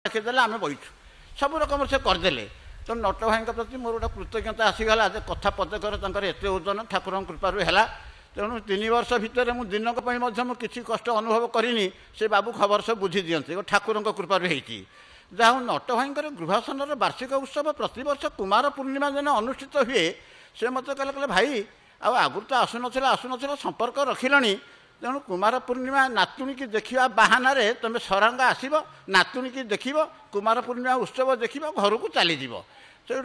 देखीदेले आम बैठु सब रकम से करदे। तो नट भाई प्रति मोर गोटे कृतज्ञता आसीगला जे कथा पदकर एत ओजन ठाकुर कृपा है। तेणु 3 वर्ष भितर मु दिनक किसी कष्ट अनुभव करनी से बाबू खबर सब बुझी दिखते ठाकुर कृपा होती। जहाँ नट भाई गृहासन वार्षिक उत्सव प्रति वर्ष कुमार पूर्णिमा दिन अनुष्ठित हुए। से मत कहले भाई आगुरी तो आसुन संपर्क रखिलानी तेणु कुमार पूर्णिमा नातुणी की देखा बाहाना तुम सरांगा आसब नातुणी की देख कुमार पूर्णिमा उत्सव देख घर को चलीज से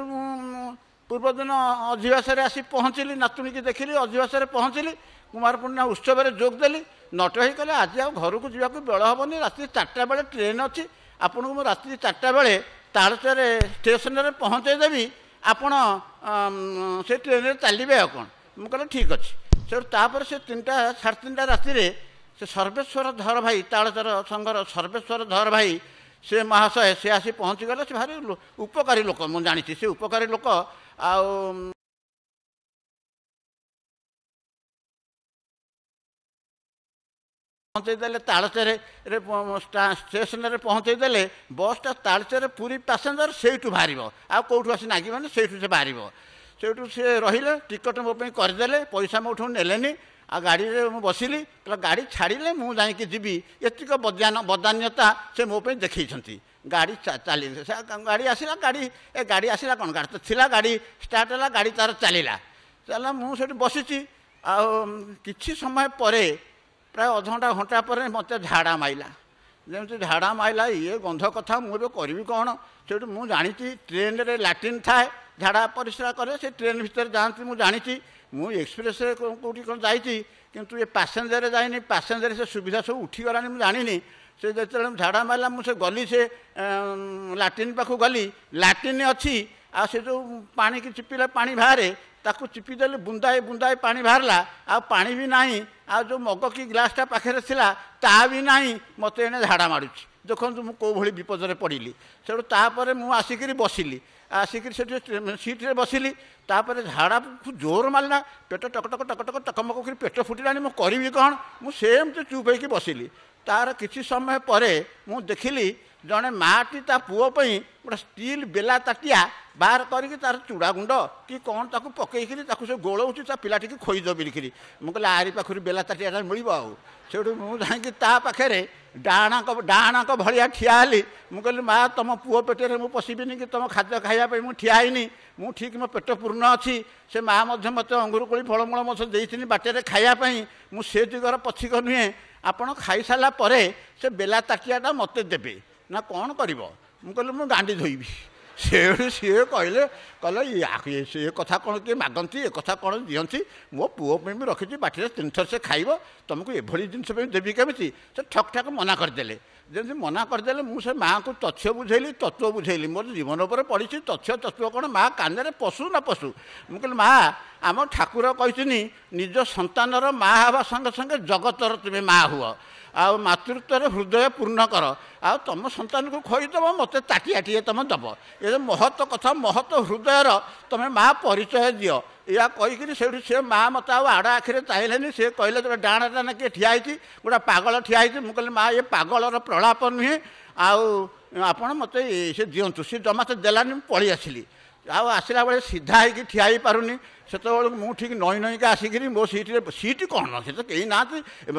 पूर्वदिन अधिवास आसी पहुँचली नातुणी की देखिली अधिवास पहुँचली कुमार पूर्णिमा उत्सव जोगदेली। नट भाई कहले आज घर को जावाक बेल हेनी राति 4टा बेले ट्रेन अच्छी आपन को राति 4टा बेले तालचर स्टेशन में पहुँचेदेवी आपण से ट्रेन में चलिए आ कौन मुझे कहले ठीक अच्छे सेपर से 3टा साढ़े 3टा राति से सर्वेश्वर धर भाई तालचर संघर सर्वेश्वर धर भाई से महाशय से आसी पहुँची गले से भारी उपकारी लोक मुझे जानी से उपकारी लोक पहुँचेदे तालचर स्टेशन में पहुँचेदे बसटा तालचर पूरी पैसेंजर से बाहर आउट आसी नागिबनी से बाहर सेठू से रहिले टिकट मो करदे पैसा मोठू नेलेनी आ गाड़ी में बसिली गाड़ी छाड़िले मुझे जाकि जीवी एतिक बदान्यता से मो देखी गाड़ी चली गाड़ी आसला गाड़ी आसला कौन गाड़ी तो थिला गाड़ी स्टार्ट है गाड़ी तार चलला चल मुझे बसी कि समय पर प्राय अधघंटा घंटा पर मत झाड़ा माइला जमी झाड़ा माइला ये गंध कथा मुझे करी कौन से मुझे जानी ट्रेन रे लाट्रिन थाए झाड़ा परिश्रा करे से ट्रेन भितर जाती मुझे जानी मु एक्सप्रेस कौटी कौन जाइए किंतु ये पैसेंजर जाइनी पैसेंजर से सुविधा सब उठीगला मुझे जानी से जो झाड़ा मारा मुझे गली से लाट्रिन पाखु गली लाट्रिन अच्छी आ से जो पानी की चिपिले पानी बाहरे ताकू चिपिदेले बुंदाए बुंदाए पानी बाहरला आ पानी भी नहीं आ जो मग की ग्लासटा पाखे थिला ता भी नहीं मत एने झाड़ा मारुची देखो मुझे कौ भाई विपद पड़ी से मुझे आसिक बसिली आसिक सीट्रे बसिली तापर झाड़ा जोर मारना पेट टक टक टक टक टकमक कर पेट फुटिलानी मु करी कौन मुझे चुप होकर बसिली तार किसी समय पर मु देखिली जड़े माटी ता पुओपी गोटे स्टील बेला ताटिया बाहर करके तार चूड़ा गुंड कि कौन ताकू पकईकरी से गोलौची ता पिलाटी खोईद बिलिकी मुझे आरी पाखु बेला ताटिया मिल सेठू मुझे पाखे डाणाक भाया ठियाली मुझे माँ तुम पुओ पेटे मुझे पशिबिनी कि तुम खाद्य खावाई मुझे ठियाईनी मु ठीक मो पेट पूर्ण अच्छी से माँ मत अंगुर कोली फलमूल मत देती बाटे खावाई मुझे दिगर पथिक नुहे आपड़ खाई सारा से बेला ताटियाटा मत देवे ना कौन कर मुझे गांडी धोबी से सी कहले कहले से कथा कौन किए मागती ए कथा कौन दिखती मो पुओ भी रखी बाटी 3 थर से खाइब तुमको एभली जिनस देवी केमी से ठक ठाक मना करदे जमी मना करदे मुझे माँ को तथ्य बुझेली तत्व बुझेली मोर जीवन पर पड़ी तथ्य तत्व कौन माँ कान पशु ना पशु मुझे माँ आम ठाकुर कहनी निज संतानर माँ हवा संगे संगे जगतर तुम्हें माँ हुआ आ मातृत्वर हृदय पूर्ण कर आ तुम संतान को खोईदेव मत ताटियाटिए तुम दब ये महत कथा महत हृदयर तुम्हें माँ परिचय दियो या कहीकि से माँ मत आड़ आखिरे चाहले से कहले जो डाणा ना किए ठिया गोटे पागल ठिया मुझे माँ ये पागलर प्रलाप नुहे आपण मत से दिंतु सी जमा तो देलानी पलि आसली आसला बेले सीधा होगी ठिया पारुनी से मुझे ठीक नई नईका आसिक मो सीट कौन से तो कहीं ना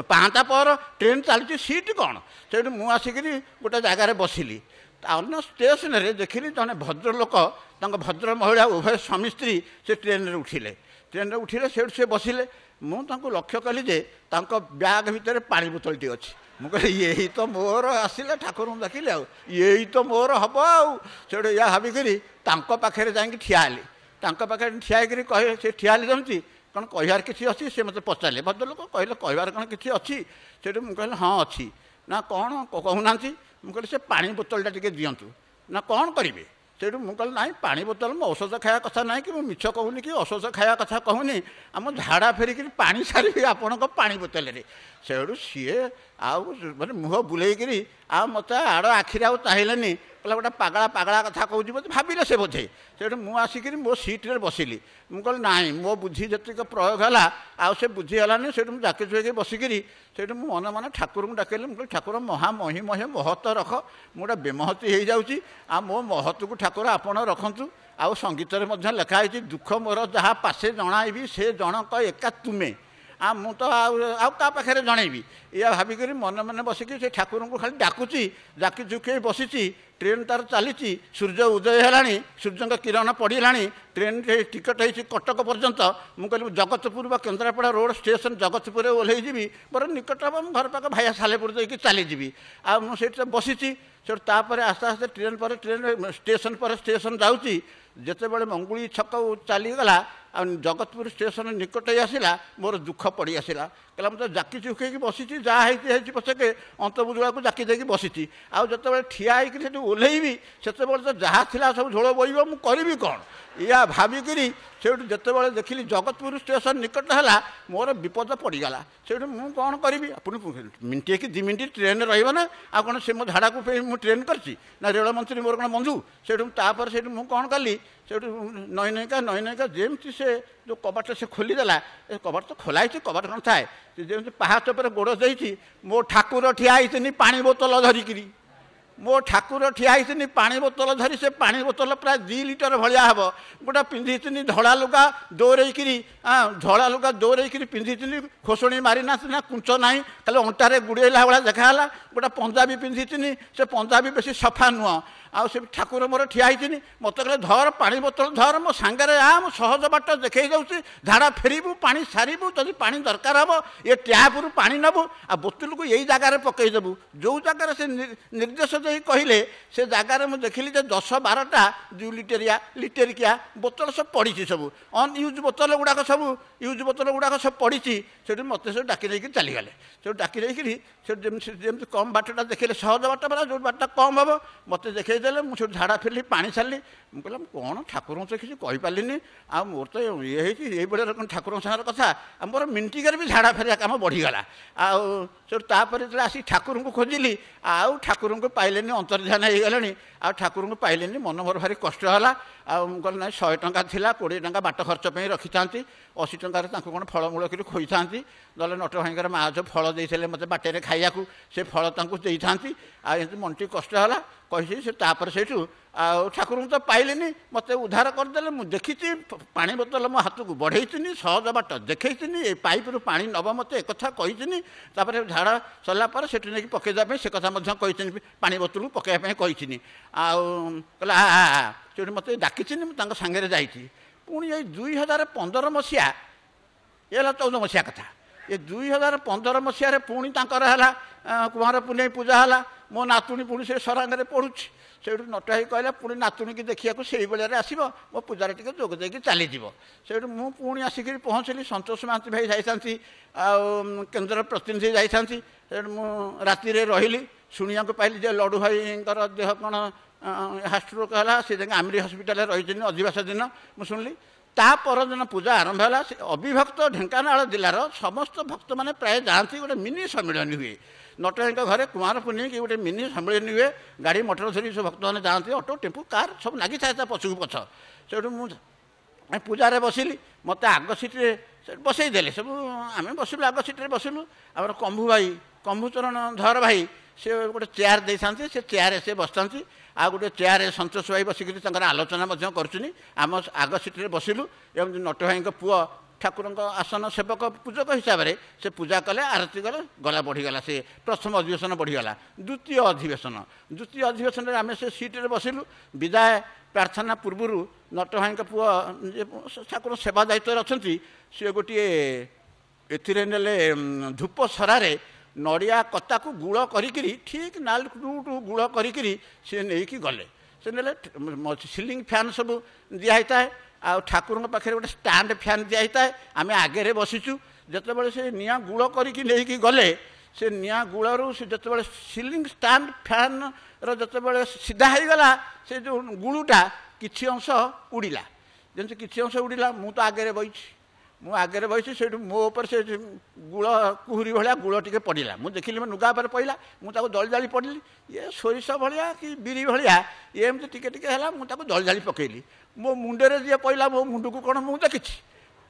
पाँता पर ट्रेन चलती सीट कौन से मुझे आसिक गोटे जगार बसिली अन्य स्टेशन में देखिली जड़े भद्रलोक भद्र महिला उभय स्वामी स्त्री से ट्रेन में उठिले से बसिले मुझे लक्ष्य कली जे ब्याग भितर पानी बोतल टी अच्छी मुझे यही तो मोर आसिले ठाकुर देखिले यही तो मोर हम आठ या भाविकी पाखे जाकि ठियाली पाखे ठिया कहे से ठियाली जमी कौन कहार किसी अच्छी से मत पचारे भद्रलोक कहले कहार कौन किसी अच्छी से कहले हाँ अच्छी ना कौन कहूना मुझे से पानी बोतलटा टी दिंतु ना कौन करेंगे से मुझे ना पानी बोतल मो औषध खाया कथा ना कि मिछ कहूनी कि औषध खाया कथा कहूनी आम झाड़ा फेरिक पानी सारी आपण पानी बोतल से सी माने मुह बुलेकरी आ मत आड़ आखिरी चाहलेनी कहला गोटे पागला पागला कथा कहूँ बोधे भाविले से बोधे से मुझे मो सीट्रे बसिली मुझे ना मो बुद्धि जी प्रयोग है आउ बुद्धि है से जाके चुके बसिकी से मन मन ठाकुर को डाकिली मुझे ठाकुर महामहिमहे महत्व रख मुझे बेमहती हो जाऊँगी आ मो महत्व को ठाकुर आपण रखु आउ संगीत लिखाई दुख मोर जहाँ पासे जणाइबी से जनक एका तुमे मु तो आ पाखे जनइबी या भाविक मन मन बसिकी से ठाकुर को खाली डाकुची जाकी झुके बसी ट्रेन तार चली सूर्य उदय है सूर्य किरण पड़ा ट्रेन टिकट हो कटक पर्यंत मुझे जगतपुर बा केन्द्रापड़ा रोड स्टेशन जगतपुर ओह्लैजी मोर निकट हम घर पाख भाया सालेपुर देकी चलीजी आठ बसी तापर आस्ते आस्ते ट्रेन पर ट्रेन स्टेशन पर स्टेशन जाऊँगी जिते बड़े मंगुड़ी छक चलीगला आ जगतपुर स्टेशन निकट आसला मोर दुख पड़ी आसला कहला मुझे जाकी चुकैकी बसी जहाँ पछके अंत बुजुआ को जाकी देकी बसी आउ जो ठिया होकर ओह्लैबी से तो जहाँ थी सब झोल बोब मुझे कौन या भाविकी से जिते देखिली जगतपुर स्टेशन निकट है मोर विपद पड़गला से मुझे कौन करी मिनटे कि 2 मिनट ट्रेन रहा आ कौन से मो झाड़ा को मुझे ट्रेन करती ना रेल मंत्री मोर कौन बंधु से मुझे कौन कली से नई नईका जमती से जो कबाट से खोलीदेला कबाट तो खोलाई कबाट कौन थाए जमी पहाच पर गोड़ दे मो ठाकुर ठिया होती पानी बोतल धरिकी मो ठाकुर ठिया होती पानी बोतल धरी से पानी बोतल प्राय 2 लिटर भाया हम गोटा पिंधि धड़ा लुगा दौरेकी धड़ा लुगा दौरेकी पिंधि खोसणी मारी ना कुंच ना खाली अंटारे गुड़ेला भाया देखाला गोटा पंजाबी पिंधि से पंजाबी बेसी सफा नुह आउ से ठाकुर मोर ठिया होती मत कहले धर पानी बोतल धर मो सांगे मु सहज बाट देखई जाऊँगी झाड़ा फेरबू पा सारू जदि पा दरकार हम ये ट्याप रु पा नबू आ बोतल को यही जगार पकईदेबू जो जगार से निर्देश दे कहले से जगार मुझे देखिली 10-12टा 2 लिटरिया लिटरिकिया बोतल सब पड़ी सब अनयूज बोतल गुड़ाक सब यूज बोतल गुड़ाक सब पड़ी से मत सब डाकी देकी चलीगले से डाकी देकी जमी कम बाटा देखिले सहज बाट वाला जो बाटा कम हम मत देखे देले मुझे झाड़ा फिरली पानी छाड़ी मुझे कौन ठाकुर तो किसी कहीपारे आ मोर तो ये ये रकम ठाकुर सागर कथा मोर मिनटिकार भी झाड़ा फेरिया कम बढ़ीगला आपर आसी ठाकुर को खोजिली आउ ठाकुर को पाइले अंतर्ध्यान हो गले आ ठाकुर को पाइले मन मोर भारी कष्ट है कहल ना 100 टंका थिला 20 टंका बाट खर्च पे रखी था 80 टंकार कौन फलमूल कर खोई था ना नट भाईर माँ जो फल देते मत बाटे खाइया से फल दे था मनटी कष्ट है कही से ठाकुर तो पाइले मत उद्धार करदे मुझे देखी पा बोतल मो हाथ को बढ़ई सहज बाट देखी पाइप रु पा नब मत एक कही झाड़ा सरला से नहीं पकईदेप से कथा कही पा बोतल को पकड़ा कही कहला से मत डाकी सांगे जा पुणी 2015 मसीहा ये 14 मसीहा कथा ये 2015 मसीह पुणी है कुमार पुण्य पूजा है मो नातुणी पुणी से सरांगे पढ़ुची से नटाई कहला पुणी नातुणी की देखा से बेले आसब मो पूजा टे जोग देकी चलीज से पुणी आसिक पहुँचली संतोष महांती भाई जाती केन्द्र प्रतिनिधि जाती राति रही शुणा पाइली जे लडू भाई देह कौन हार्टस्ट्रोक है सी आमरी हस्पिटाल रही अधिवास दिन मुझे शुणिली ता परदिन पूजा आरंभ है अविभक्त ढेंकानाल जिलार समस्त भक्त मैंने प्राय जाती गोटे मिनी सम्मिलन हुए नटाई घरे कुमार पुण्य कि गोटे मिनी सम्मिलन हुए गाड़ी मोटर धरी सब भक्त मैंने जाती ऑटो टेम्पू कार सब लगी था पछक पछ से पूजा बसिली मत आग सीट्रे बसईदे सब आम बसलु आग सीट्रे बसलु आम कंभू भाई कंभूचरण धर भाई से गोटे चेयर दे था से चेयर से बसता आ गोटे चेयर सतोष भाई बसिक आलोचना आम आग सीट्रे बसिलु एवं नट भाई पुओ ठाकुर आसन सेवक पूजक हिसाब से से पूजा कले आरती कले गला बढ़ीगला से प्रथम अधिवेशन बढ़ीगला द्वितीय अधिवेशन आम से सीट्रे बसिलु विदाय प्रार्थना पूर्वर नट भाई पुओ ठाकुर सेवा दायित्व अच्छा सी गोटे एने धूप सरारे नड़िया कता को गुड़ करी ठीक नाल टू गुड़ करी सी नहीं गले से ने सिलिंग फैन सब दिखाई है आ ठाकुर पाखे गोटे स्टाण्ड फैन दिखाई है आम आगे बसीचु जिते से निआ गुड़ करी गले से निआ गुड़ू से जिते सिलिंग स्टाण्ड फैन रते सीधा हो गला से जो गुड़ूटा किसी अंश उड़िला जमी किसी अंश उड़िला मु तो आगे बही ମୁଁ ଆଗରେ ବସିଛି ସେଇଠୁ ମୋ ଉପରେ ସେ ଗୁଳ କୁହୁରି ଭଳିଆ ଗୁଳ ଟିକେ ପଡ଼ିଲା ମୁଁ ଦେଖିଲି ମୋ ଲୁଗା ଉପରେ ପଡ଼ିଲା ମୁଁ ତାକୁ ଦଳି ଜାଳି ପଡ଼ିଲି ଇଏ ସୋରିଷ ଭଳିଆ କି ବିରି ଭଳିଆ ଏମିତି ଟିକେ ଟିକେ ହେଲା ମୁଁ ତାକୁ ଦଳି ଜାଳି ପକେଇଲି ମୋ ମୁଣ୍ଡରେ ଯିଏ ପଡ଼ିଲା ମୋ ମୁଣ୍ଡକୁ କ'ଣ ମୁଁ ଦେଖିଛି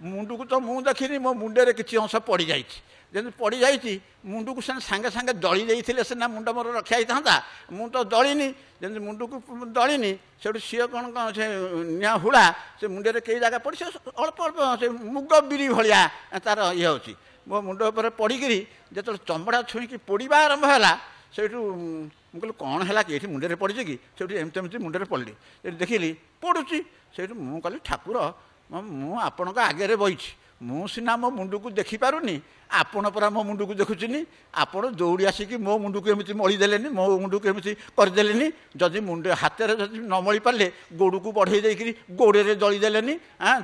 ମୁଣ୍ଡକୁ ତ ମୁଁ ଦେଖିନି ମୋ ମୁଣ୍ଡରେ କିଛି ଅଂଶ ପଡ଼ିଯାଇଛି ଯେମିତି ପଡ଼ିଯାଇଛି ମୁଣ୍ଡକୁ ସେ ସାଙ୍ଗେ ସାଙ୍ଗେ ଦଳି ଦେଇଥିଲେ ସିନା ମୁଣ୍ଡ ମୋର ରକ୍ଷା ହେଇଥାନ୍ତା ମୁଁ ତ ଦଳିନି ଯେମିତି ମୁଣ୍ଡକୁ ଦଳିନି ସେଠୁ ସିଏ କ'ଣ କ'ଣ ସେ ନିଆଁ ହୁଳା ସେ ମୁଣ୍ଡରେ କେଇ ଜାଗା ପଡ଼ି ସେ ଅଳ୍ପ ଅଳ୍ପ ସେ ମୁଗ ବିରି ଭଳିଆ ତାର ଇଏ ହେଉଛି ମୋ ମୁଣ୍ଡ ଉପରେ ପଡ଼ିକିରି ଯେତେବେଳେ ଚମଡ଼ା ଛୁଇଁକି ପୋଡ଼ିବା ଆରମ୍ଭ ହେଲା ସେଇଠୁ ମୁଁ କହିଲି କ'ଣ ହେଲା କି ଏଠି ମୁଣ୍ଡରେ ପଡ଼ିଛି କି ସେଇଠୁ ଏମିତି ଏମିତି ମୁଣ୍ଡରେ ପଡ଼ିଲି ସେଠି ଦେଖିଲି ପଡ଼ୁଛି ସେଇଠୁ ମୁଁ କହିଲି ଠାକୁର ମୁଁ ଆପଣଙ୍କ ଆଗରେ ବଇଛି ମୁଁ ସିନା ମୋ ମୁଣ୍ଡକୁ ଦେଖିପାରୁନି ଆପଣ ପରା ମୋ ମୁଣ୍ଡକୁ ଦେଖୁଛିନି ଆପଣ ଦୌଡ଼ି ଆସିକି ମୋ ମୁଣ୍ଡକୁ ଏମିତି ମଳି ଦେଲେନି ମୋ ମୁଣ୍ଡକୁ ଏମିତି କରିଦେଲେନି ଯଦି ମୁଣ୍ଡ ହାତରେ ଯଦି ନ ମଳି ପାରିଲେ ଗୋଡ଼କୁ ବଢ଼େଇ ଦେଇକିରି ଗୋଡ଼ରେ ଦଳି ଦେଲେନି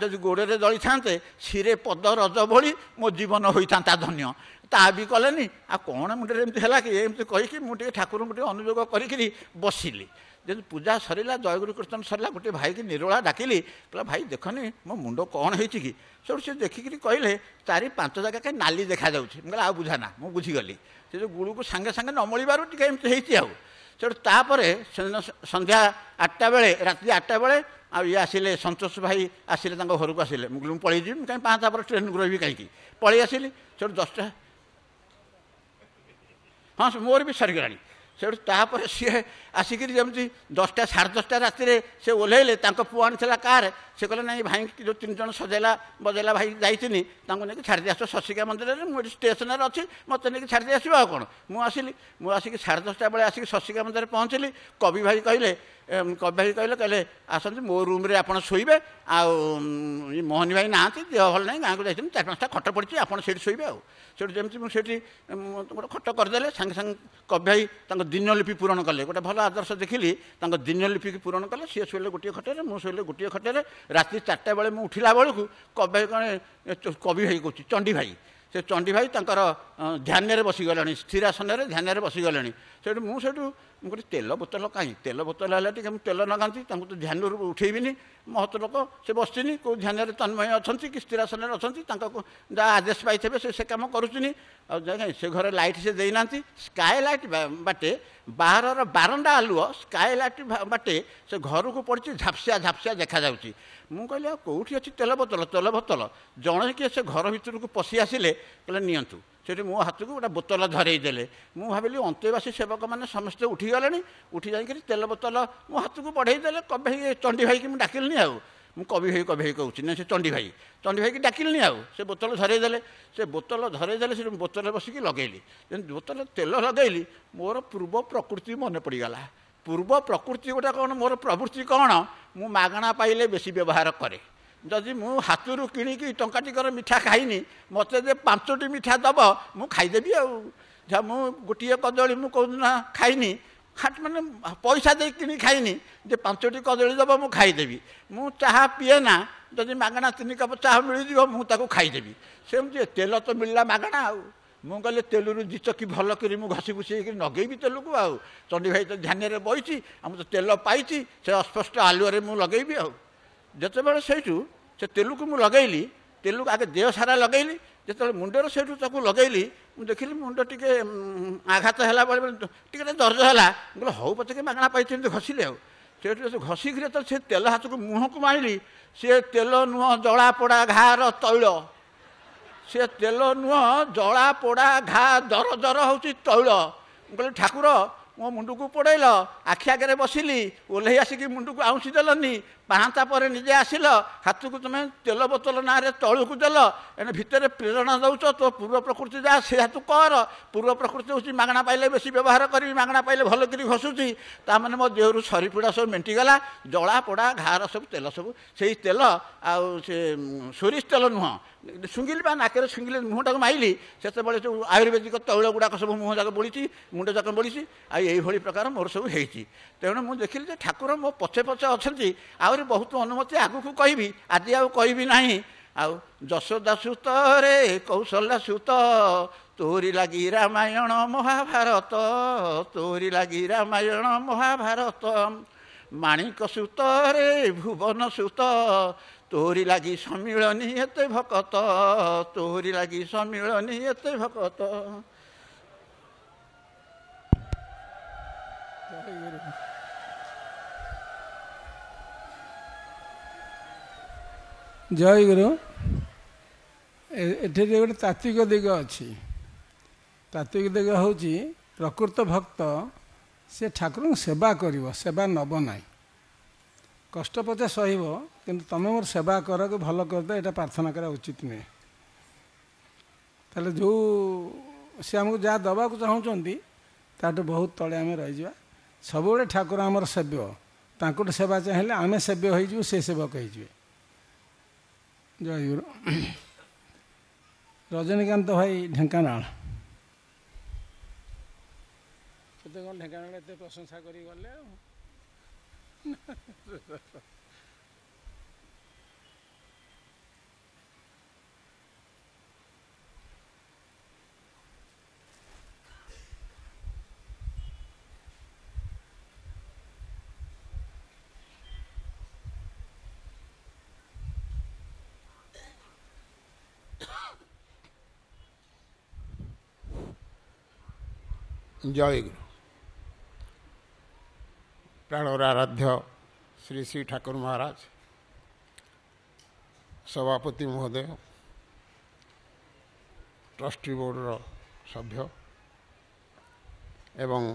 ଯଦି ଗୋଡ଼ରେ ଦଳିଥାନ୍ତେ ଶିରେ ପଦ ରଜ ଭଳି ମୋ ଜୀବନ ହୋଇଥାନ୍ତା ଧନ୍ୟ ତା ବି କଲେନି ଆଉ କ'ଣ ମୁଣ୍ଡରେ ଏମିତି ହେଲା କି ଏମିତି କହିକି ମୁଁ ଟିକେ ଠାକୁରଙ୍କୁ ଟିକେ ଅନୁଯୋଗ କରିକିରି ବସିଲି ଯେହେତୁ ପୂଜା ସରିଲା ଜୟଗୁରୁ କୀର୍ତ୍ତନ ସରିଲା ଗୋଟିଏ ଭାଇକି ନିରୋଳା ଡାକିଲି କହିଲା ଭାଇ ଦେଖନି ମୋ ମୁଣ୍ଡ କ'ଣ ହେଇଛି କି ସେଠୁ ସେ ଦେଖିକିରି କହିଲେ 4-5 ଜାଗା କାହିଁ ନାଲି ଦେଖାଯାଉଛି ମୁଁ କହିଲି ଆଉ ବୁଝାନା ମୁଁ ବୁଝିଗଲି ସେ ଯେଉଁ ଗୁଳୁକୁ ସାଙ୍ଗେ ସାଙ୍ଗେ ନ ମଳିବାରୁ ଟିକେ ଏମିତି ହେଇଛି ଆଉ ସେଠୁ ତାପରେ ସେଦିନ ସନ୍ଧ୍ୟା 8ଟା ବେଳେ ରାତି 8ଟା ବେଳେ ଆଉ ଇଏ ଆସିଲେ ସନ୍ତୋଷ ଭାଇ ଆସିଲେ ତାଙ୍କ ଘରକୁ ଆସିଲେ ମୁଁ କହିଲି ମୁଁ ପଳେଇଯିବି ମୁଁ କାହିଁ 5 ତାପରେ ଟ୍ରେନକୁ ରହିବି କାହିଁକି ପଳେଇ ଆସିଲି ସେଠୁ 10ଟା ହଁ ମୋର ବି ସରିଗଲାଣି ସେଠୁ ତାପରେ ସିଏ ଆସିକିରି ଯେମିତି 10ଟା 10:30 ରାତିରେ ସେ ଓହ୍ଲେଇଲେ ତାଙ୍କ ପୁଅ ଆଣିଥିଲା କାର୍ ସେ କହିଲେ ନାଇଁ ଭାଇକି ଯେଉଁ 3 ଜଣ ସଜେଇଲା ବଜେଇଲା ଭାଇ ଯାଇଥିନି ତାଙ୍କୁ ନେଇକି ଛାଡ଼ିଦେଇ ଆସିବ ଶଶିକା ମନ୍ଦିରରେ ମୁଁ ଏଠି ଷ୍ଟେସନରେ ଅଛି ମୋତେ ନେଇକି ଛାଡ଼ିଦେଇ ଆସିବ ଆଉ କ'ଣ ମୁଁ ଆସିଲି ମୁଁ ଆସିକି 10:30 ବେଳେ ଆସିକି ଶଶିକା ମନ୍ଦିରରେ ପହଞ୍ଚିଲି କବି ଭାଇ କହିଲେ ଆସନ୍ତୁ ମୋ ରୁମ୍ରେ ଆପଣ ଶୋଇବେ ଆଉ ମୋହନୀ ଭାଇ ନାହାନ୍ତି ଦେହ ଭଲ ନାହିଁ ଗାଁକୁ ଯାଇଛନ୍ତି 4-5ଟା ଖଟ ପଡ଼ିଛି ଆପଣ ସେଇଠି ଶୋଇବେ ଆଉ ସେଠୁ ଯେମିତି ମୁଁ ସେଇଠି ଗୋଟେ ଖଟ କରିଦେଲେ ସାଙ୍ଗେ ସାଙ୍ଗେ କବି ଭାଇ ତାଙ୍କ ଦିନଲିପି ପୂରଣ କଲେ ଗୋଟେ ଭଲ ଆଦର୍ଶ ଦେଖିଲି ତାଙ୍କ ଦିନଲିପିକି ପୂରଣ କଲେ ସିଏ ଶୋଇଲେ ଗୋଟିଏ ଖଟରେ ମୁଁ ଶୋଇଲେ ଗୋଟିଏ ଖଟରେ ରାତି 4ଟା ବେଳେ ମୁଁ ଉଠିଲା ବେଳକୁ କବି ଭାଇ କହୁଛି ଚଣ୍ଡୀ ଭାଇ ସେ ଚଣ୍ଡୀ ଭାଇ ତାଙ୍କର ଧ୍ୟାନରେ ବସିଗଲେଣି ସ୍ଥିରାସନରେ ଧ୍ୟାନରେ ବସିଗଲେଣି ସେଠୁ ମୁଁ କହିଲି ତେଲ ବୋତଲ କାହିଁ ତେଲ ବୋତଲ ହେଲେ ଟିକେ ମୁଁ ତେଲ ଲଗାନ୍ତି ତାଙ୍କୁ ତ ଧ୍ୟାନରୁ ଉଠେଇବିନି ମହତ ଲୋକ ସେ ବସିନି କେଉଁ ଧ୍ୟାନରେ ତନ୍ମୟ ଅଛନ୍ତି କି ସ୍ଥିରାସନରେ ଅଛନ୍ତି ତାଙ୍କ ଯାହା ଆଦେଶ ପାଇଥିବେ ସେ କାମ କରୁଛିନି ଆଉ କାହିଁ ସେ ଘରେ ଲାଇଟ୍ ସେ ଦେଇନାହାନ୍ତି ସ୍କାଏ ଲାଇଟ୍ ବାଟେ ବାହାରର ବାରଣ୍ଡା ଆଲୁଅ ସ୍କାଏ ଲାଇଟ୍ ବାଟେ ସେ ଘରକୁ ପଡ଼ିଛି ଝାପସିଆ ଝାପସିଆ ଦେଖାଯାଉଛି ମୁଁ କହିଲି ଆଉ କେଉଁଠି ଅଛି ତେଲ ବୋତଲ ଜଣେ କିଏ ସେ ଘର ଭିତରକୁ ପଶି ଆସିଲେ କହିଲେ ନିଅନ୍ତୁ ସେଠି ମୋ ହାତକୁ ଗୋଟେ ବୋତଲ ଧରେଇ ଦେଲେ ମୁଁ ଭାବିଲି ଅନ୍ତେବାସୀ ସେବକମାନେ ସମସ୍ତେ ଉଠିଗଲେଣି ଉଠି ଯାଇକରି ତେଲ ବୋତଲ ମୋ ହାତକୁ ବଢ଼େଇ ଦେଲେ କବି ଭାଇ ଚଣ୍ଡୀ ଭାଇକି ମୁଁ ଡାକିଲିନି ଆଉ ମୁଁ କବି ଭାଇ କହୁଛି ନା ସେ ଚଣ୍ଡୀ ଭାଇକି ଡାକିଲିନି ଆଉ ସେ ବୋତଲ ଧରେଇ ଦେଲେ ସେଠି ବୋତଲରେ ବସିକି ଲଗେଇଲି ଯେମିତି ବୋତଲ ତେଲ ଲଗେଇଲି ମୋର ପୂର୍ବ ପ୍ରକୃତି ମନେ ପଡ଼ିଗଲା ପୂର୍ବ ପ୍ରକୃତି ଗୋଟେ କ'ଣ ମୋର ପ୍ରବୃତ୍ତି କ'ଣ ମୁଁ ମାଗଣା ପାଇଲେ ବେଶୀ ବ୍ୟବହାର କରେ ଯଦି ମୁଁ ହାତରୁ କିଣିକି ଟଙ୍କାଟିକର ମିଠା ଖାଇନି ମୋତେ ଯେ 5ଟି ମିଠା ଦେବ ମୁଁ ଖାଇଦେବି ଆଉ ଯାହା ମୁଁ ଗୋଟିଏ କଦଳୀ ମୁଁ କେଉଁଦିନ ଖାଇନି ମାନେ ପଇସା ଦେଇ କିଣି ଖାଇନି ଯେ 5ଟି କଦଳୀ ଦେବ ମୁଁ ଖାଇଦେବି ମୁଁ ଚାହା ପିଏ ନା ଯଦି ମାଗଣା 3 କପ୍ ଚାହା ମିଳିଯିବ ମୁଁ ତାକୁ ଖାଇଦେବି ସେମିତି ତେଲ ତ ମିଳିଲା ମାଗଣା ଆଉ ମୁଁ କହିଲି ତେଲରୁ 2 ଚକି ଭଲ କରି ମୁଁ ଘଷି ଘୁଷି ହେଇକି ଲଗେଇବି ତେଲକୁ ଆଉ ଚଣ୍ଡୀ ଭାଇ ତ ଧ୍ୟାନରେ ବଇଛି ଆଉ ମୁଁ ତ ତେଲ ପାଇଛି ସେ ଅସ୍ପଷ୍ଟ ଆଲୁଅରେ ମୁଁ ଲଗେଇବି ଆଉ ଯେତେବେଳେ ସେଇଠୁ ସେ ତେଲକୁ ମୁଁ ଲଗେଇଲି ତେଲକୁ ଆଗେ ଦେହ ସାରା ଲଗେଇଲି ଯେତେବେଳେ ମୁଣ୍ଡରେ ସେଇଠୁ ତାକୁ ଲଗେଇଲି ମୁଁ ଦେଖିଲି ମୁଣ୍ଡ ଟିକେ ଆଘାତ ହେଲା ବେଳେ ଟିକେ ଦର୍ଜ ହେଲା ମୁଁ କହିଲି ହଉ ପଛକେ ମାଗଣା ପାଇଛି ଏମିତି ଘଷିଲି ଆଉ ସେଇଠୁ ଘଷିକିରି ଯେତେବେଳେ ସେ ତେଲ ହାତକୁ ମୁହଁକୁ ମାରିଲି ସେ ତେଲ ନୁହଁ ଜଳା ପୋଡ଼ା ଘାର ତୈଳ ସେ ତେଲ ନୁହଁ ଜଳା ପୋଡ଼ା ଘା ଦର ହେଉଛି ତୈଳ ମୁଁ କହିଲି ଠାକୁର ମୋ ମୁଣ୍ଡକୁ ପୋଡ଼େଇଲ ଆଖି ଆଗରେ ବସିଲି ଓହ୍ଲେଇ ଆସିକି ମୁଣ୍ଡକୁ ଆଉଁସି ଦେଲନି ପାହାନ୍ତା ପରେ ନିଜେ ଆସିଲ ହାତକୁ ତୁମେ ତେଲ ବୋତଲ ନାଁରେ ତଳକୁ ଦେଲ ଏଣେ ଭିତରେ ପ୍ରେରଣା ଦେଉଛ ତୋ ପୂର୍ବ ପ୍ରକୃତି ଯାହା ସେ ହାତୁ କର ପୂର୍ବ ପ୍ରକୃତି ହେଉଛି ମାଗଣା ପାଇଲେ ବେଶୀ ବ୍ୟବହାର କରିବି ମାଗଣା ପାଇଲେ ଭଲ କରି ଘଷୁଛି ତାମାନେ ମୋ ଦେହରୁ ସରିପିଡ଼ା ସବୁ ମେଣ୍ଟିଗଲା ଜଳା ପୋଡ଼ା ଘାର ସବୁ ତେଲ ସବୁ ସେଇ ତେଲ ଆଉ ସେ ସୋରିଷ ତେଲ ନୁହଁ ଶୁଙ୍ଘିଲି ବା ନାକରେ ଶୁଙ୍ଘିଲି ମୁହଁଟାକୁ ମାଇଲି ସେତେବେଳେ ଯେଉଁ ଆୟୁର୍ବେଦିକ ତୈଳ ଗୁଡ଼ାକ ସବୁ ମୁହଁ ଯାକ ବୋଳିଛି ମୁଣ୍ଡ ଯାକ ବୋଳିଛି ଆଉ ଏଇଭଳି ପ୍ରକାର ମୋର ସବୁ ହେଇଛି ତେଣୁ ମୁଁ ଦେଖିଲି ଯେ ଠାକୁର ମୋ ପଛେ ପଛେ ଅଛନ୍ତି ଆହୁରି ବହୁତ ଅନୁମତି ଆଗକୁ କହିବି ଆଜି ଆଉ କହିବି ନାହିଁ ଆଉ ଯଶୋଦା ସୁତ ରେ କୌଶଲ୍ୟା ସୁତ ତୋରି ଲାଗି ରାମାୟଣ ମହାଭାରତ ତୋରି ଲାଗି ରାମାୟଣ ମହାଭାରତ ମାଣିକ ସୁତ ରେ ଭୁବନ ସୁତ तोहरी लागी सम्मिलनी एते भकत तोहरी लागी सम्मिलनी एते भकत। जय गुरु। एठे गोटे तात्विक दिग अच्छी। तात्विक दिग हूँ प्रकृत भक्त से ठाकुर सेवा करिव, सेवा नब ना, कष्ट पचे सहिब, किंतु तमें मोर सेवा कर कि भल करदे, यहाँ प्रार्थना करा उचित नुहे। ताले जो सी आमको जहाँ दबा को चाहूँगी ताठू बहुत तले आम रही सब ठाकुर आमर सेव्य, तांकुठ सेवा चाहिए आम सेव्य हो से सेवक हो। जय गुरु। रजनीकांत भाई ढेंकानाल से ढेंकानाल एत प्रशंसा करी गले। जय गुरु। प्राणर आराध्य श्री श्री ठाकुर महाराज, सभापति महोदय, ट्रस्टी बोर्डर सभ्य एवं